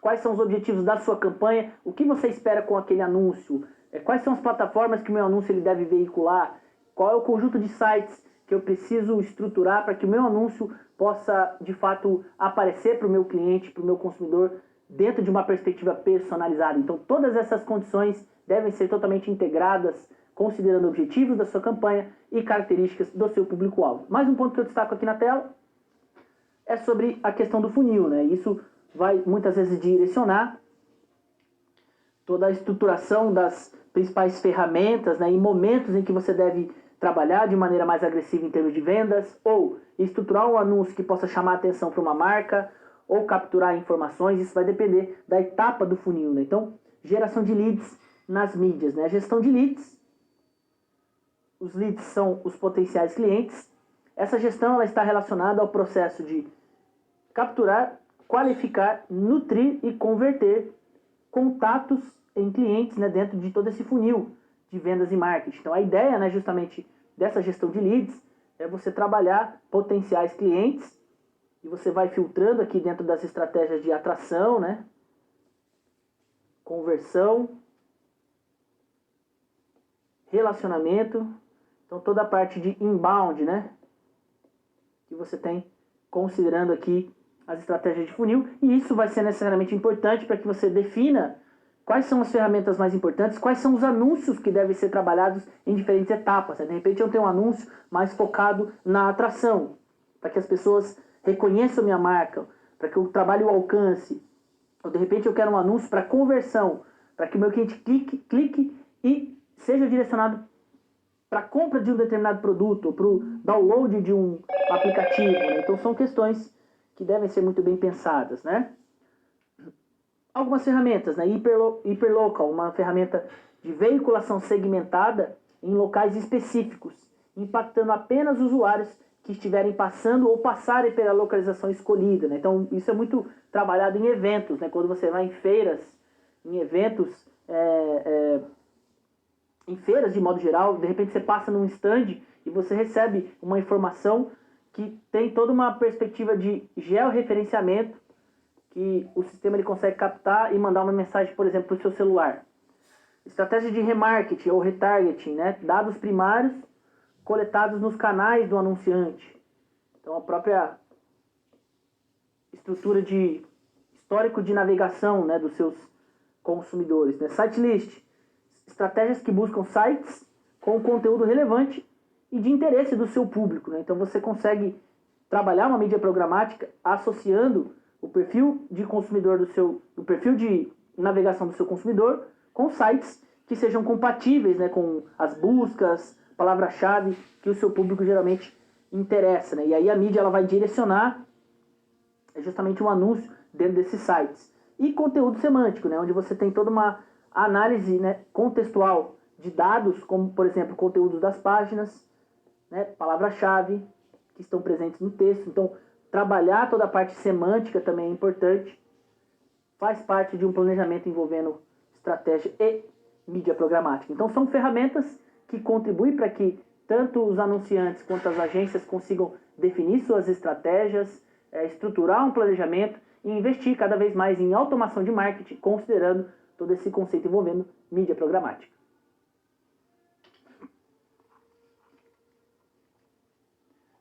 quais são os objetivos da sua campanha, o que você espera com aquele anúncio, quais são as plataformas que o meu anúncio ele deve veicular, qual é o conjunto de sites que eu preciso estruturar para que o meu anúncio possa, de fato, aparecer para o meu cliente, para o meu consumidor, dentro de uma perspectiva personalizada. Então, todas essas condições devem ser totalmente integradas, considerando objetivos da sua campanha e características do seu público-alvo. Mais um ponto que eu destaco aqui na tela é sobre a questão do funil, né? Isso vai, muitas vezes, direcionar toda a estruturação das principais ferramentas, né, e momentos em que você deve trabalhar de maneira mais agressiva em termos de vendas, ou estruturar um anúncio que possa chamar a atenção para uma marca, ou capturar informações. Isso vai depender da etapa do funil, né? Então, geração de leads nas mídias, né? A gestão de leads, os leads são os potenciais clientes. Essa gestão ela está relacionada ao processo de capturar, qualificar, nutrir e converter contatos em clientes, né, dentro de todo esse funil de vendas e marketing. Então, a ideia, né, justamente dessa gestão de leads é você trabalhar potenciais clientes e você vai filtrando aqui dentro das estratégias de atração, né, conversão, relacionamento. Então, toda a parte de inbound, né, que você tem considerando aqui as estratégias de funil. E isso vai ser necessariamente importante para que você defina quais são as ferramentas mais importantes, quais são os anúncios que devem ser trabalhados em diferentes etapas. De repente eu tenho um anúncio mais focado na atração, para que as pessoas reconheçam minha marca, para que eu trabalhe o alcance. Ou de repente eu quero um anúncio para conversão, para que o meu cliente clique e seja direcionado para a compra de um determinado produto, ou para o download de um aplicativo, né? Então são questões que devem ser muito bem pensadas, né? Algumas ferramentas, né? Hyperlocal, uma ferramenta de veiculação segmentada em locais específicos, impactando apenas usuários que estiverem passando ou passarem pela localização escolhida, né? Então, isso é muito trabalhado em eventos, né? Quando você vai em feiras, em eventos, em feiras de modo geral, de repente você passa num stand e você recebe uma informação que tem toda uma perspectiva de georreferenciamento, que o sistema ele consegue captar e mandar uma mensagem, por exemplo, para o seu celular. Estratégia de remarketing ou retargeting, né? Dados primários coletados nos canais do anunciante. Então, a própria estrutura de histórico de navegação, né, dos seus consumidores, né? Site list, estratégias que buscam sites com conteúdo relevante e de interesse do seu público, né? Então, você consegue trabalhar uma mídia programática associando o perfil de consumidor o perfil de navegação do seu consumidor com sites que sejam compatíveis, né, com as buscas, palavra-chave que o seu público geralmente interessa, né? E aí a mídia ela vai direcionar justamente um anúncio dentro desses sites. E conteúdo semântico, né, onde você tem toda uma análise, né, contextual de dados, como por exemplo conteúdos das páginas, né, palavra-chave que estão presentes no texto. Então, Trabalhar toda a parte semântica também é importante. Faz parte de um planejamento envolvendo estratégia e mídia programática. Então são ferramentas que contribuem para que tanto os anunciantes quanto as agências consigam definir suas estratégias, estruturar um planejamento e investir cada vez mais em automação de marketing, considerando todo esse conceito envolvendo mídia programática.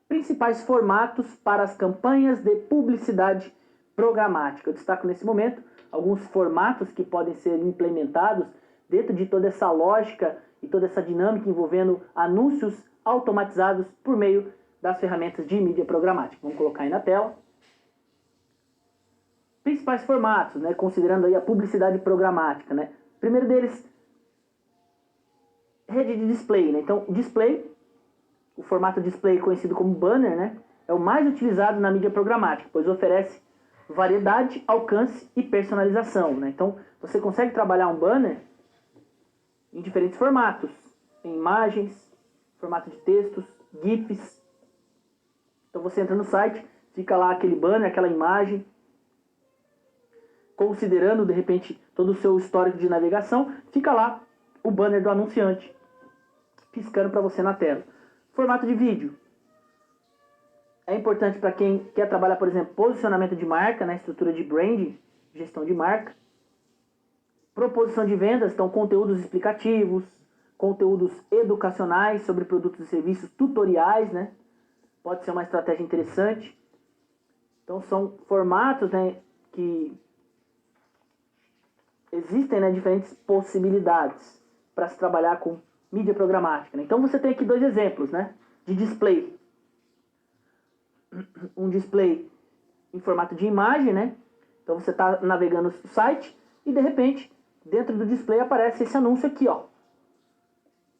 Principais formatos para as campanhas de publicidade programática. Eu destaco nesse momento alguns formatos que podem ser implementados dentro de toda essa lógica e toda essa dinâmica envolvendo anúncios automatizados por meio das ferramentas de mídia programática. Vamos colocar aí na tela. Principais formatos, né, considerando aí a publicidade programática, né? Primeiro deles, rede de display, né? Então, display, o formato display conhecido como banner, né, é o mais utilizado na mídia programática, pois oferece variedade, alcance e personalização, né? Então, você consegue trabalhar um banner em diferentes formatos, em imagens, formato de textos, GIFs. Então, você entra no site, fica lá aquele banner, aquela imagem, considerando, de repente, todo o seu histórico de navegação, fica lá o banner do anunciante, piscando para você na tela. Formato de vídeo. É importante para quem quer trabalhar, por exemplo, posicionamento de marca, né, estrutura de branding, gestão de marca. Proposição de vendas, então conteúdos explicativos, conteúdos educacionais sobre produtos e serviços, tutoriais, né? Pode ser uma estratégia interessante. Então são formatos, né, que existem, né, diferentes possibilidades para se trabalhar com mídia programática, né? Então você tem aqui dois exemplos, né, de display. Um display em formato de imagem, né? Então você está navegando no site e de repente dentro do display aparece esse anúncio aqui, ó.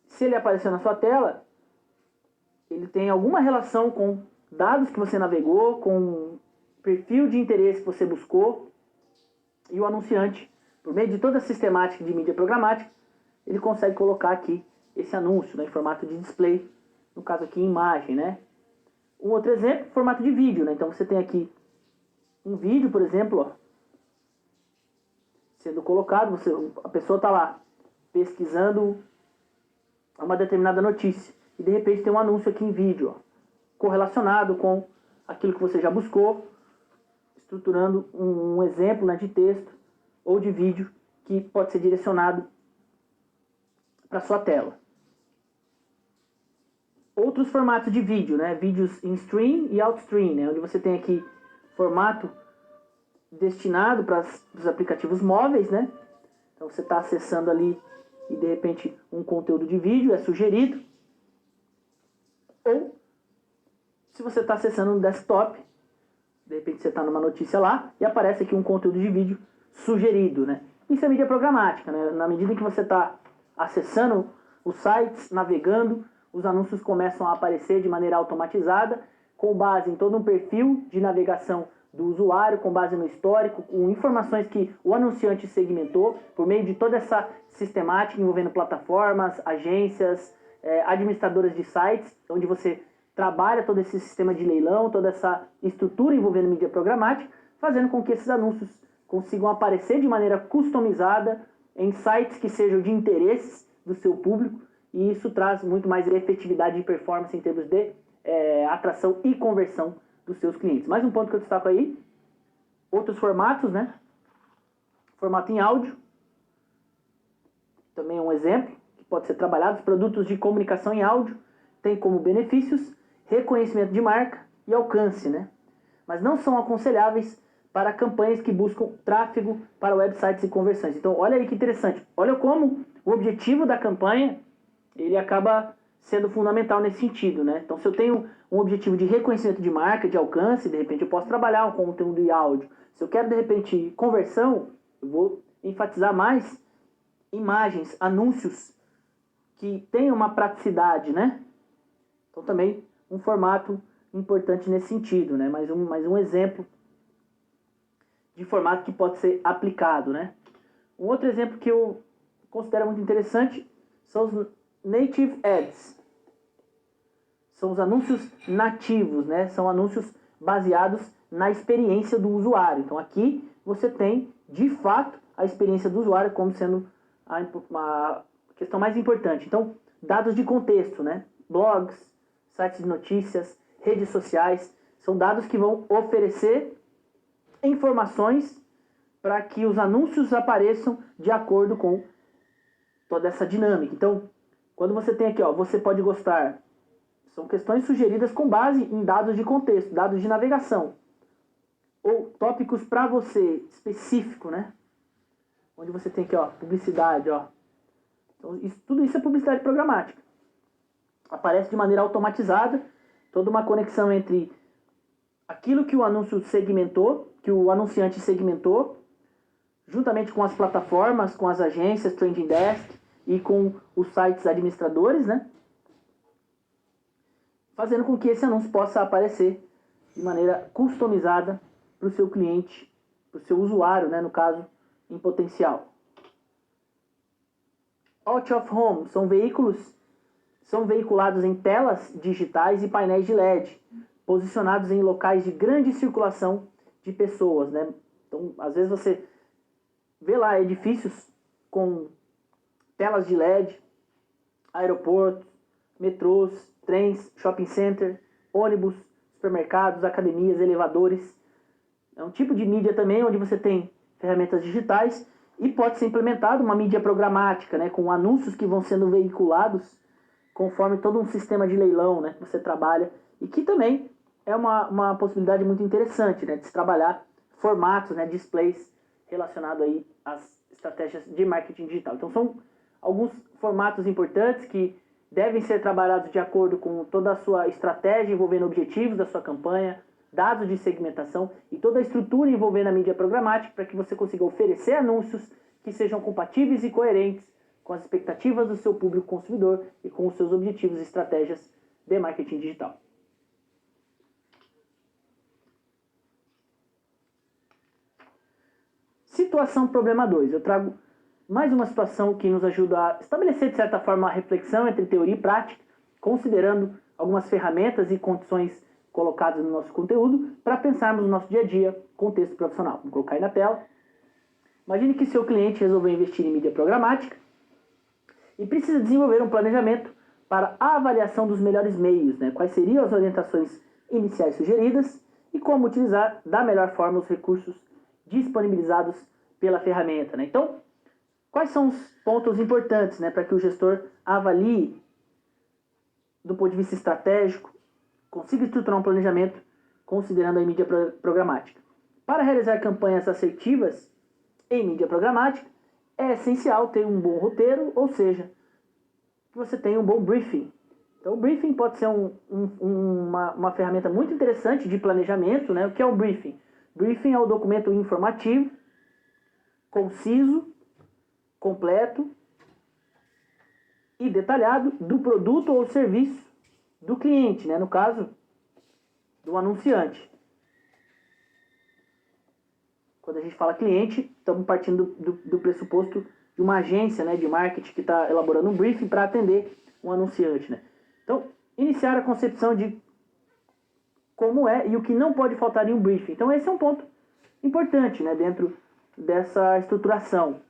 Se ele aparecer na sua tela, ele tem alguma relação com dados que você navegou, com perfil de interesse que você buscou, e o anunciante, por meio de toda a sistemática de mídia programática, ele consegue colocar aqui esse anúncio, né, em formato de display, no caso aqui em imagem, né? Um outro exemplo, formato de vídeo, né? Então você tem aqui um vídeo, por exemplo, ó, sendo colocado, a pessoa está lá pesquisando uma determinada notícia e de repente tem um anúncio aqui em vídeo, ó, correlacionado com aquilo que você já buscou, estruturando um exemplo, né, de texto ou de vídeo que pode ser direcionado para sua tela. Outros formatos de vídeo, né? Vídeos in stream e outstream, né? Onde você tem aqui formato destinado para os aplicativos móveis, né? Então você está acessando ali e de repente um conteúdo de vídeo é sugerido. Ou se você está acessando um desktop, de repente você está numa notícia lá e aparece aqui um conteúdo de vídeo sugerido, né? Isso é mídia programática, né? Na medida em que você está acessando os sites, navegando, os anúncios começam a aparecer de maneira automatizada, com base em todo um perfil de navegação do usuário, com base no histórico, com informações que o anunciante segmentou, por meio de toda essa sistemática envolvendo plataformas, agências, administradoras de sites, onde você trabalha todo esse sistema de leilão, toda essa estrutura envolvendo mídia programática, fazendo com que esses anúncios consigam aparecer de maneira customizada em sites que sejam de interesse do seu público, e isso traz muito mais efetividade e performance em termos de atração e conversão dos seus clientes. Mais um ponto que eu destaco aí, outros formatos, né? Formato em áudio, também é um exemplo que pode ser trabalhado. Os produtos de comunicação em áudio têm como benefícios reconhecimento de marca e alcance, né? Mas não são aconselháveis para campanhas que buscam tráfego para websites e conversões. Então, olha aí que interessante. Olha como o objetivo da campanha ele acaba sendo fundamental nesse sentido, né? Então, se eu tenho um objetivo de reconhecimento de marca, de alcance, de repente eu posso trabalhar um conteúdo em áudio. Se eu quero, de repente, conversão, eu vou enfatizar mais imagens, anúncios que tenham uma praticidade, né? Então, também um formato importante nesse sentido, né? Mais um exemplo de formato que pode ser aplicado, né? Um outro exemplo que eu considero muito interessante são os Native Ads. São os anúncios nativos, né? São anúncios baseados na experiência do usuário. Então aqui você tem, de fato, a experiência do usuário como sendo a questão mais importante. Então, dados de contexto, né? Blogs, sites de notícias, redes sociais, são dados que vão oferecer informações para que os anúncios apareçam de acordo com toda essa dinâmica. Então, quando você tem aqui, ó, você pode gostar, são questões sugeridas com base em dados de contexto, dados de navegação, ou tópicos para você, específico, né? Onde você tem aqui, ó, publicidade, ó. Então, tudo isso é publicidade programática. Aparece de maneira automatizada, toda uma conexão entre aquilo que o anúncio segmentou, que o anunciante segmentou, juntamente com as plataformas, com as agências, Trending Desk e com os sites administradores, né? Fazendo com que esse anúncio possa aparecer de maneira customizada para o seu cliente, para o seu usuário, né? No caso, em potencial. Out of Home são veiculados em telas digitais e painéis de LED, posicionados em locais de grande circulação de pessoas, né? Então, às vezes você vê lá edifícios com telas de LED, aeroportos, metrôs, trens, shopping center, ônibus, supermercados, academias, elevadores. É um tipo de mídia também onde você tem ferramentas digitais e pode ser implementado uma mídia programática, né, com anúncios que vão sendo veiculados conforme todo um sistema de leilão, né, que você trabalha e que também é uma possibilidade muito interessante, né, de se trabalhar formatos, né, displays relacionados aí às estratégias de marketing digital. Então são alguns formatos importantes que devem ser trabalhados de acordo com toda a sua estratégia envolvendo objetivos da sua campanha, dados de segmentação e toda a estrutura envolvendo a mídia programática para que você consiga oferecer anúncios que sejam compatíveis e coerentes com as expectativas do seu público consumidor e com os seus objetivos e estratégias de marketing digital. Situação problema 2. Eu trago mais uma situação que nos ajuda a estabelecer, de certa forma, a reflexão entre teoria e prática, considerando algumas ferramentas e condições colocadas no nosso conteúdo para pensarmos no nosso dia a dia, contexto profissional. Vou colocar aí na tela. Imagine que seu cliente resolveu investir em mídia programática e precisa desenvolver um planejamento para a avaliação dos melhores meios, né? Quais seriam as orientações iniciais sugeridas e como utilizar da melhor forma os recursos disponibilizados pela ferramenta, né? Então, quais são os pontos importantes, né, para que o gestor avalie do ponto de vista estratégico, consiga estruturar um planejamento considerando a mídia programática? Para realizar campanhas assertivas em mídia programática, é essencial ter um bom roteiro, ou seja, que você tenha um bom briefing. Então, o briefing pode ser uma ferramenta muito interessante de planejamento, né? O que é o briefing? Briefing é o documento informativo, conciso, completo e detalhado do produto ou serviço do cliente, né? No caso, do anunciante. Quando a gente fala cliente, estamos partindo do pressuposto de uma agência, né, de marketing que está elaborando um briefing para atender um anunciante, né? Então, iniciar a concepção de como é e o que não pode faltar em um briefing. Então, esse é um ponto importante, né, dentro dessa estruturação.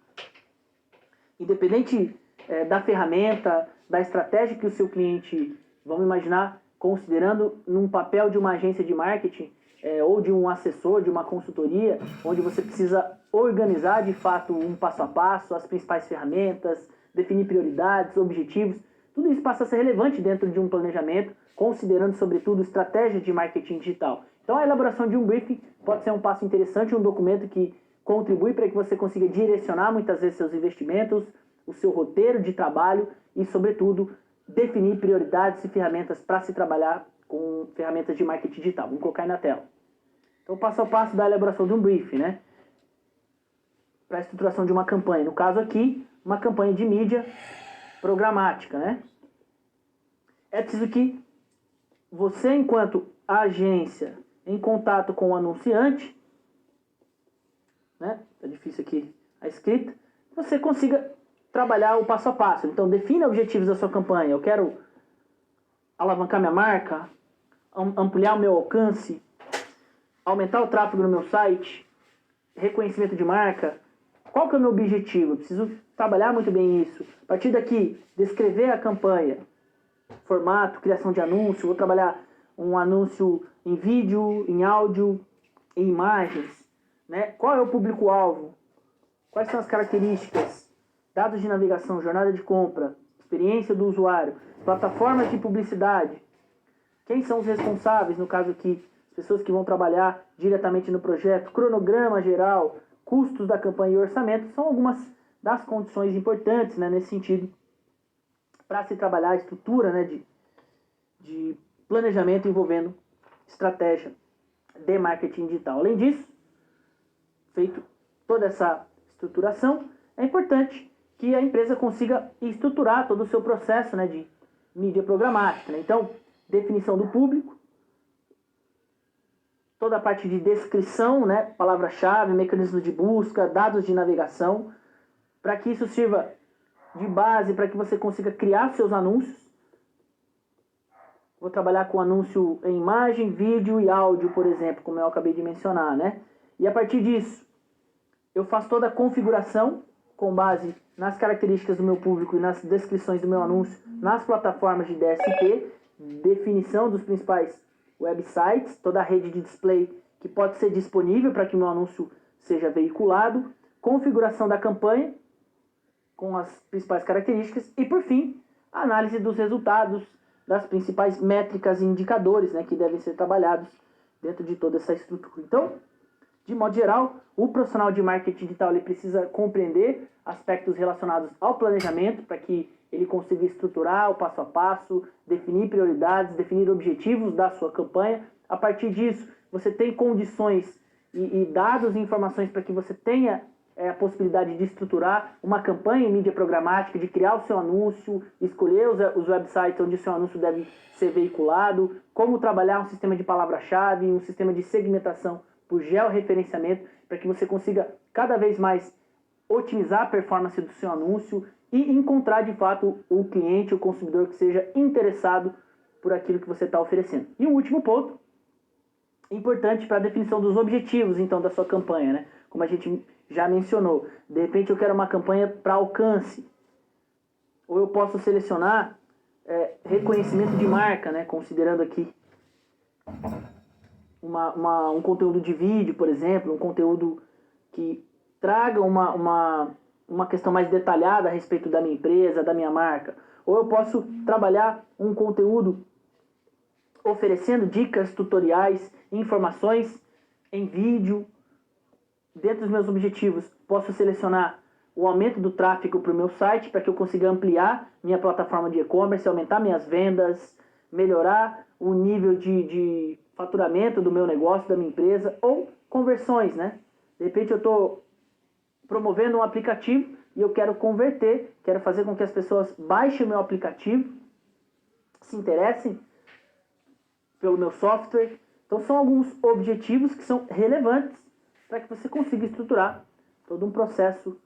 Independente da ferramenta, da estratégia que o seu cliente, vamos imaginar, considerando num papel de uma agência de marketing ou de um assessor, de uma consultoria, onde você precisa organizar de fato um passo a passo, as principais ferramentas, definir prioridades, objetivos, tudo isso passa a ser relevante dentro de um planejamento, considerando sobretudo estratégias de marketing digital. Então a elaboração de um briefing pode ser um passo interessante, um documento que contribui para que você consiga direcionar muitas vezes seus investimentos, o seu roteiro de trabalho e, sobretudo, definir prioridades e ferramentas para se trabalhar com ferramentas de marketing digital. Vamos colocar aí na tela. Então, passo a passo da elaboração de um briefing, né? Para a estruturação de uma campanha. No caso aqui, uma campanha de mídia programática, né? É preciso que você, enquanto agência, em contato com o anunciante, né? Tá difícil aqui a escrita, você consiga trabalhar o passo a passo. Então, defina objetivos da sua campanha. Eu quero alavancar minha marca, ampliar o meu alcance, aumentar o tráfego no meu site, reconhecimento de marca. Qual que é o meu objetivo? Eu preciso trabalhar muito bem isso. A partir daqui, descrever a campanha, formato, criação de anúncio. Vou trabalhar um anúncio em vídeo, em áudio, em imagens. Né? Qual é o público-alvo? Quais são as características? Dados de navegação, jornada de compra, experiência do usuário, plataformas de publicidade. Quem são os responsáveis, no caso aqui, as pessoas que vão trabalhar diretamente no projeto, cronograma geral, custos da campanha e orçamento, são algumas das condições importantes, né, nesse sentido, para se trabalhar a estrutura, né, de planejamento envolvendo estratégia de marketing digital. Além disso, feito toda essa estruturação, é importante que a empresa consiga estruturar todo o seu processo, né, de mídia programática. Né? Então, definição do público, toda a parte de descrição, né, palavra-chave, mecanismos de busca, dados de navegação, para que isso sirva de base para que você consiga criar seus anúncios. Vou trabalhar com anúncio em imagem, vídeo e áudio, por exemplo, como eu acabei de mencionar, né? E a partir disso, eu faço toda a configuração com base nas características do meu público e nas descrições do meu anúncio nas plataformas de DSP, definição dos principais websites, toda a rede de display que pode ser disponível para que o meu anúncio seja veiculado, configuração da campanha com as principais características e, por fim, a análise dos resultados, das principais métricas e indicadores, né, que devem ser trabalhados dentro de toda essa estrutura. Então, de modo geral, o profissional de marketing digital ele precisa compreender aspectos relacionados ao planejamento para que ele consiga estruturar o passo a passo, definir prioridades, definir objetivos da sua campanha. A partir disso, você tem condições e dados e informações para que você tenha a possibilidade de estruturar uma campanha em mídia programática, de criar o seu anúncio, escolher os websites onde o seu anúncio deve ser veiculado, como trabalhar um sistema de palavra-chave, um sistema de segmentação por georreferenciamento, para que você consiga cada vez mais otimizar a performance do seu anúncio e encontrar de fato o cliente, o consumidor que seja interessado por aquilo que você está oferecendo. E um último ponto, importante para a definição dos objetivos então da sua campanha, né? Como a gente já mencionou, de repente eu quero uma campanha para alcance, ou eu posso selecionar reconhecimento de marca, né? Considerando aqui um conteúdo de vídeo, por exemplo, um conteúdo que traga uma questão mais detalhada a respeito da minha empresa, da minha marca. Ou eu posso trabalhar um conteúdo oferecendo dicas, tutoriais, informações em vídeo. Dentro dos meus objetivos, posso selecionar o aumento do tráfego para o meu site, para que eu consiga ampliar minha plataforma de e-commerce, aumentar minhas vendas, melhorar o nível de faturamento do meu negócio, da minha empresa, ou conversões, né? De repente eu estou promovendo um aplicativo e eu quero converter, quero fazer com que as pessoas baixem o meu aplicativo, se interessem pelo meu software. Então são alguns objetivos que são relevantes para que você consiga estruturar todo um processo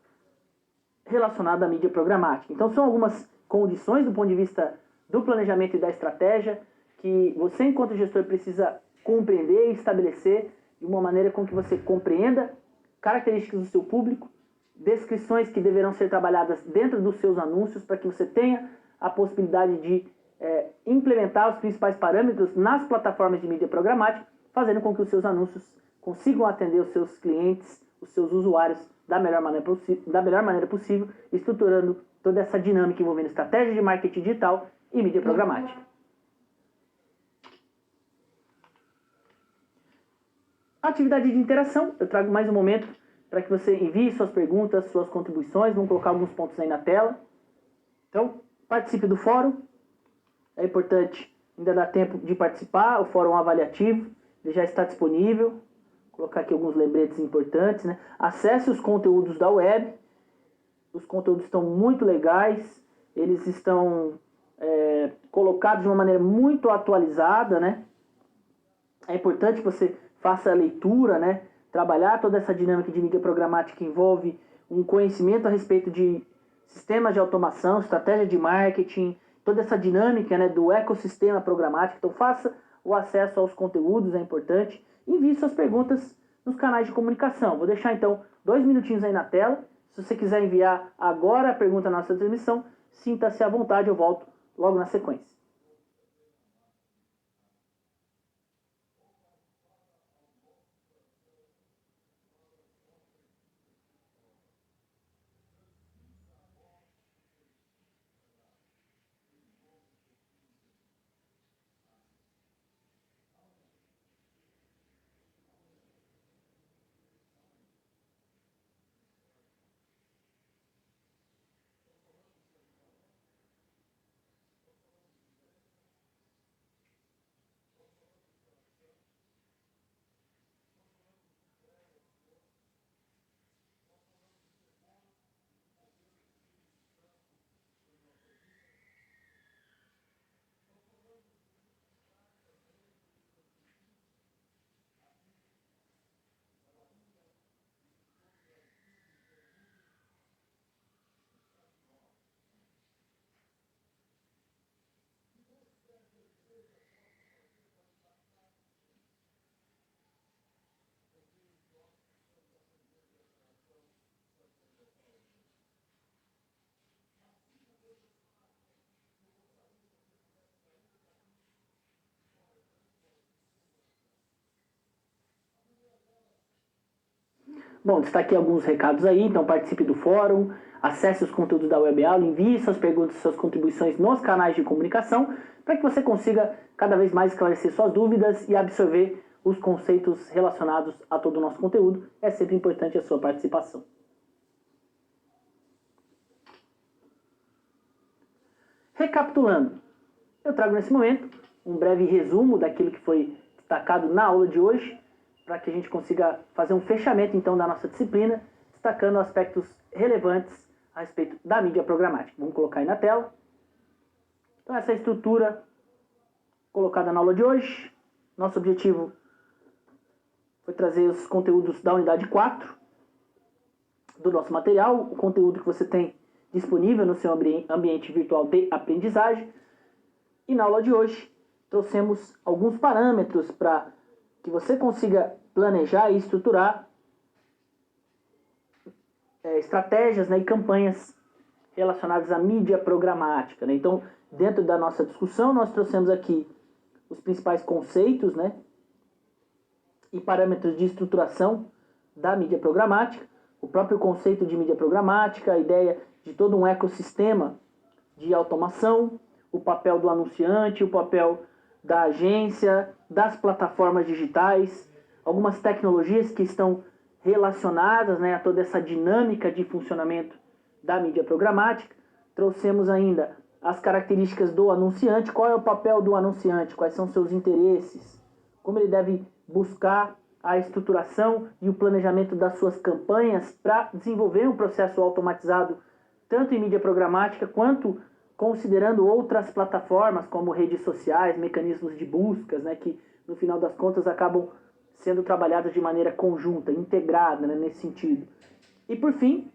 relacionado à mídia programática. Então são algumas condições do ponto de vista do planejamento e da estratégia que você, enquanto gestor, precisa compreender e estabelecer de uma maneira com que você compreenda características do seu público, descrições que deverão ser trabalhadas dentro dos seus anúncios para que você tenha a possibilidade de implementar os principais parâmetros nas plataformas de mídia programática, fazendo com que os seus anúncios consigam atender os seus clientes, os seus usuários da melhor maneira possível, estruturando toda essa dinâmica envolvendo estratégia de marketing digital e mídia programática. Atividade de interação, eu trago mais um momento para que você envie suas perguntas, suas contribuições, vamos colocar alguns pontos aí na tela. Então, participe do fórum, é importante, ainda dá tempo de participar, o fórum avaliativo, ele já está disponível, vou colocar aqui alguns lembretes importantes, né? Acesse os conteúdos da web, os conteúdos estão muito legais, eles estão colocados de uma maneira muito atualizada, né? É importante que você faça a leitura, né? Trabalhar toda essa dinâmica de mídia programática que envolve um conhecimento a respeito de sistemas de automação, estratégia de marketing, toda essa dinâmica, né, do ecossistema programático. Então faça o acesso aos conteúdos, é importante. envie suas perguntas nos canais de comunicação. Vou deixar então 2 minutinhos aí na tela. Se você quiser enviar agora a pergunta na nossa transmissão, sinta-se à vontade, eu volto logo na sequência. Bom, destaquei alguns recados aí, então participe do fórum, acesse os conteúdos da web aula, envie suas perguntas e suas contribuições nos canais de comunicação, para que você consiga cada vez mais esclarecer suas dúvidas e absorver os conceitos relacionados a todo o nosso conteúdo. É sempre importante a sua participação. Recapitulando, eu trago nesse momento um breve resumo daquilo que foi destacado na aula de hoje, para que a gente consiga fazer um fechamento então da nossa disciplina, destacando aspectos relevantes a respeito da mídia programática. Vamos colocar aí na tela. Então essa é a estrutura colocada na aula de hoje. Nosso objetivo foi trazer os conteúdos da unidade 4 do nosso material, o conteúdo que você tem disponível no seu ambiente virtual de aprendizagem. E na aula de hoje trouxemos alguns parâmetros para que você consiga planejar e estruturar estratégias, e campanhas relacionadas à mídia programática. Então, dentro da nossa discussão, nós trouxemos aqui os principais conceitos, e parâmetros de estruturação da mídia programática, o próprio conceito de mídia programática, a ideia de todo um ecossistema de automação, o papel do anunciante, o papel da agência, das plataformas digitais, algumas tecnologias que estão relacionadas, a toda essa dinâmica de funcionamento da mídia programática. Trouxemos ainda as características do anunciante, qual é o papel do anunciante, quais são seus interesses, como ele deve buscar a estruturação e o planejamento das suas campanhas para desenvolver um processo automatizado, tanto em mídia programática quanto considerando outras plataformas como redes sociais, mecanismos de buscas, que no final das contas acabam sendo trabalhadas de maneira conjunta, integrada, nesse sentido. E por fim,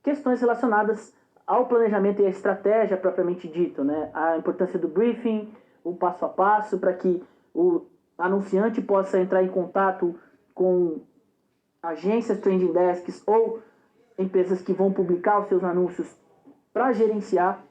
questões relacionadas ao planejamento e à estratégia propriamente dito, a importância do briefing, o passo a passo para que o anunciante possa entrar em contato com agências, trending desks ou empresas que vão publicar os seus anúncios para gerenciar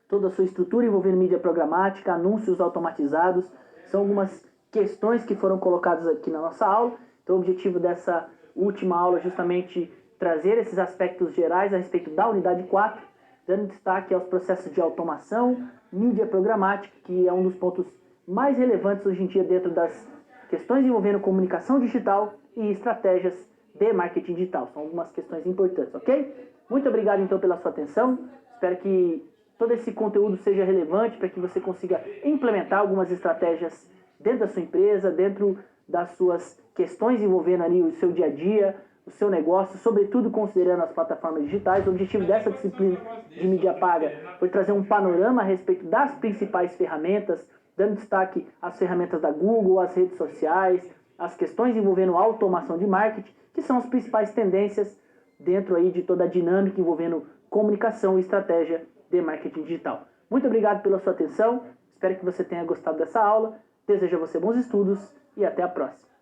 toda a sua estrutura envolvendo mídia programática, anúncios automatizados. São algumas questões que foram colocadas aqui na nossa aula. Então o objetivo dessa última aula é justamente trazer esses aspectos gerais a respeito da unidade 4, dando destaque aos processos de automação, mídia programática, que é um dos pontos mais relevantes hoje em dia dentro das questões envolvendo comunicação digital e estratégias de marketing digital. São algumas questões importantes, ok? Muito obrigado então pela sua atenção. Espero que todo esse conteúdo seja relevante para que você consiga implementar algumas estratégias dentro da sua empresa, dentro das suas questões envolvendo ali o seu dia a dia, o seu negócio, sobretudo considerando as plataformas digitais. O objetivo dessa disciplina de mídia paga foi trazer um panorama a respeito das principais ferramentas, dando destaque às ferramentas da Google, às redes sociais, as questões envolvendo automação de marketing, que são as principais tendências dentro aí de toda a dinâmica envolvendo comunicação e estratégia de marketing digital. Muito obrigado pela sua atenção, espero que você tenha gostado dessa aula, desejo a você bons estudos e até a próxima.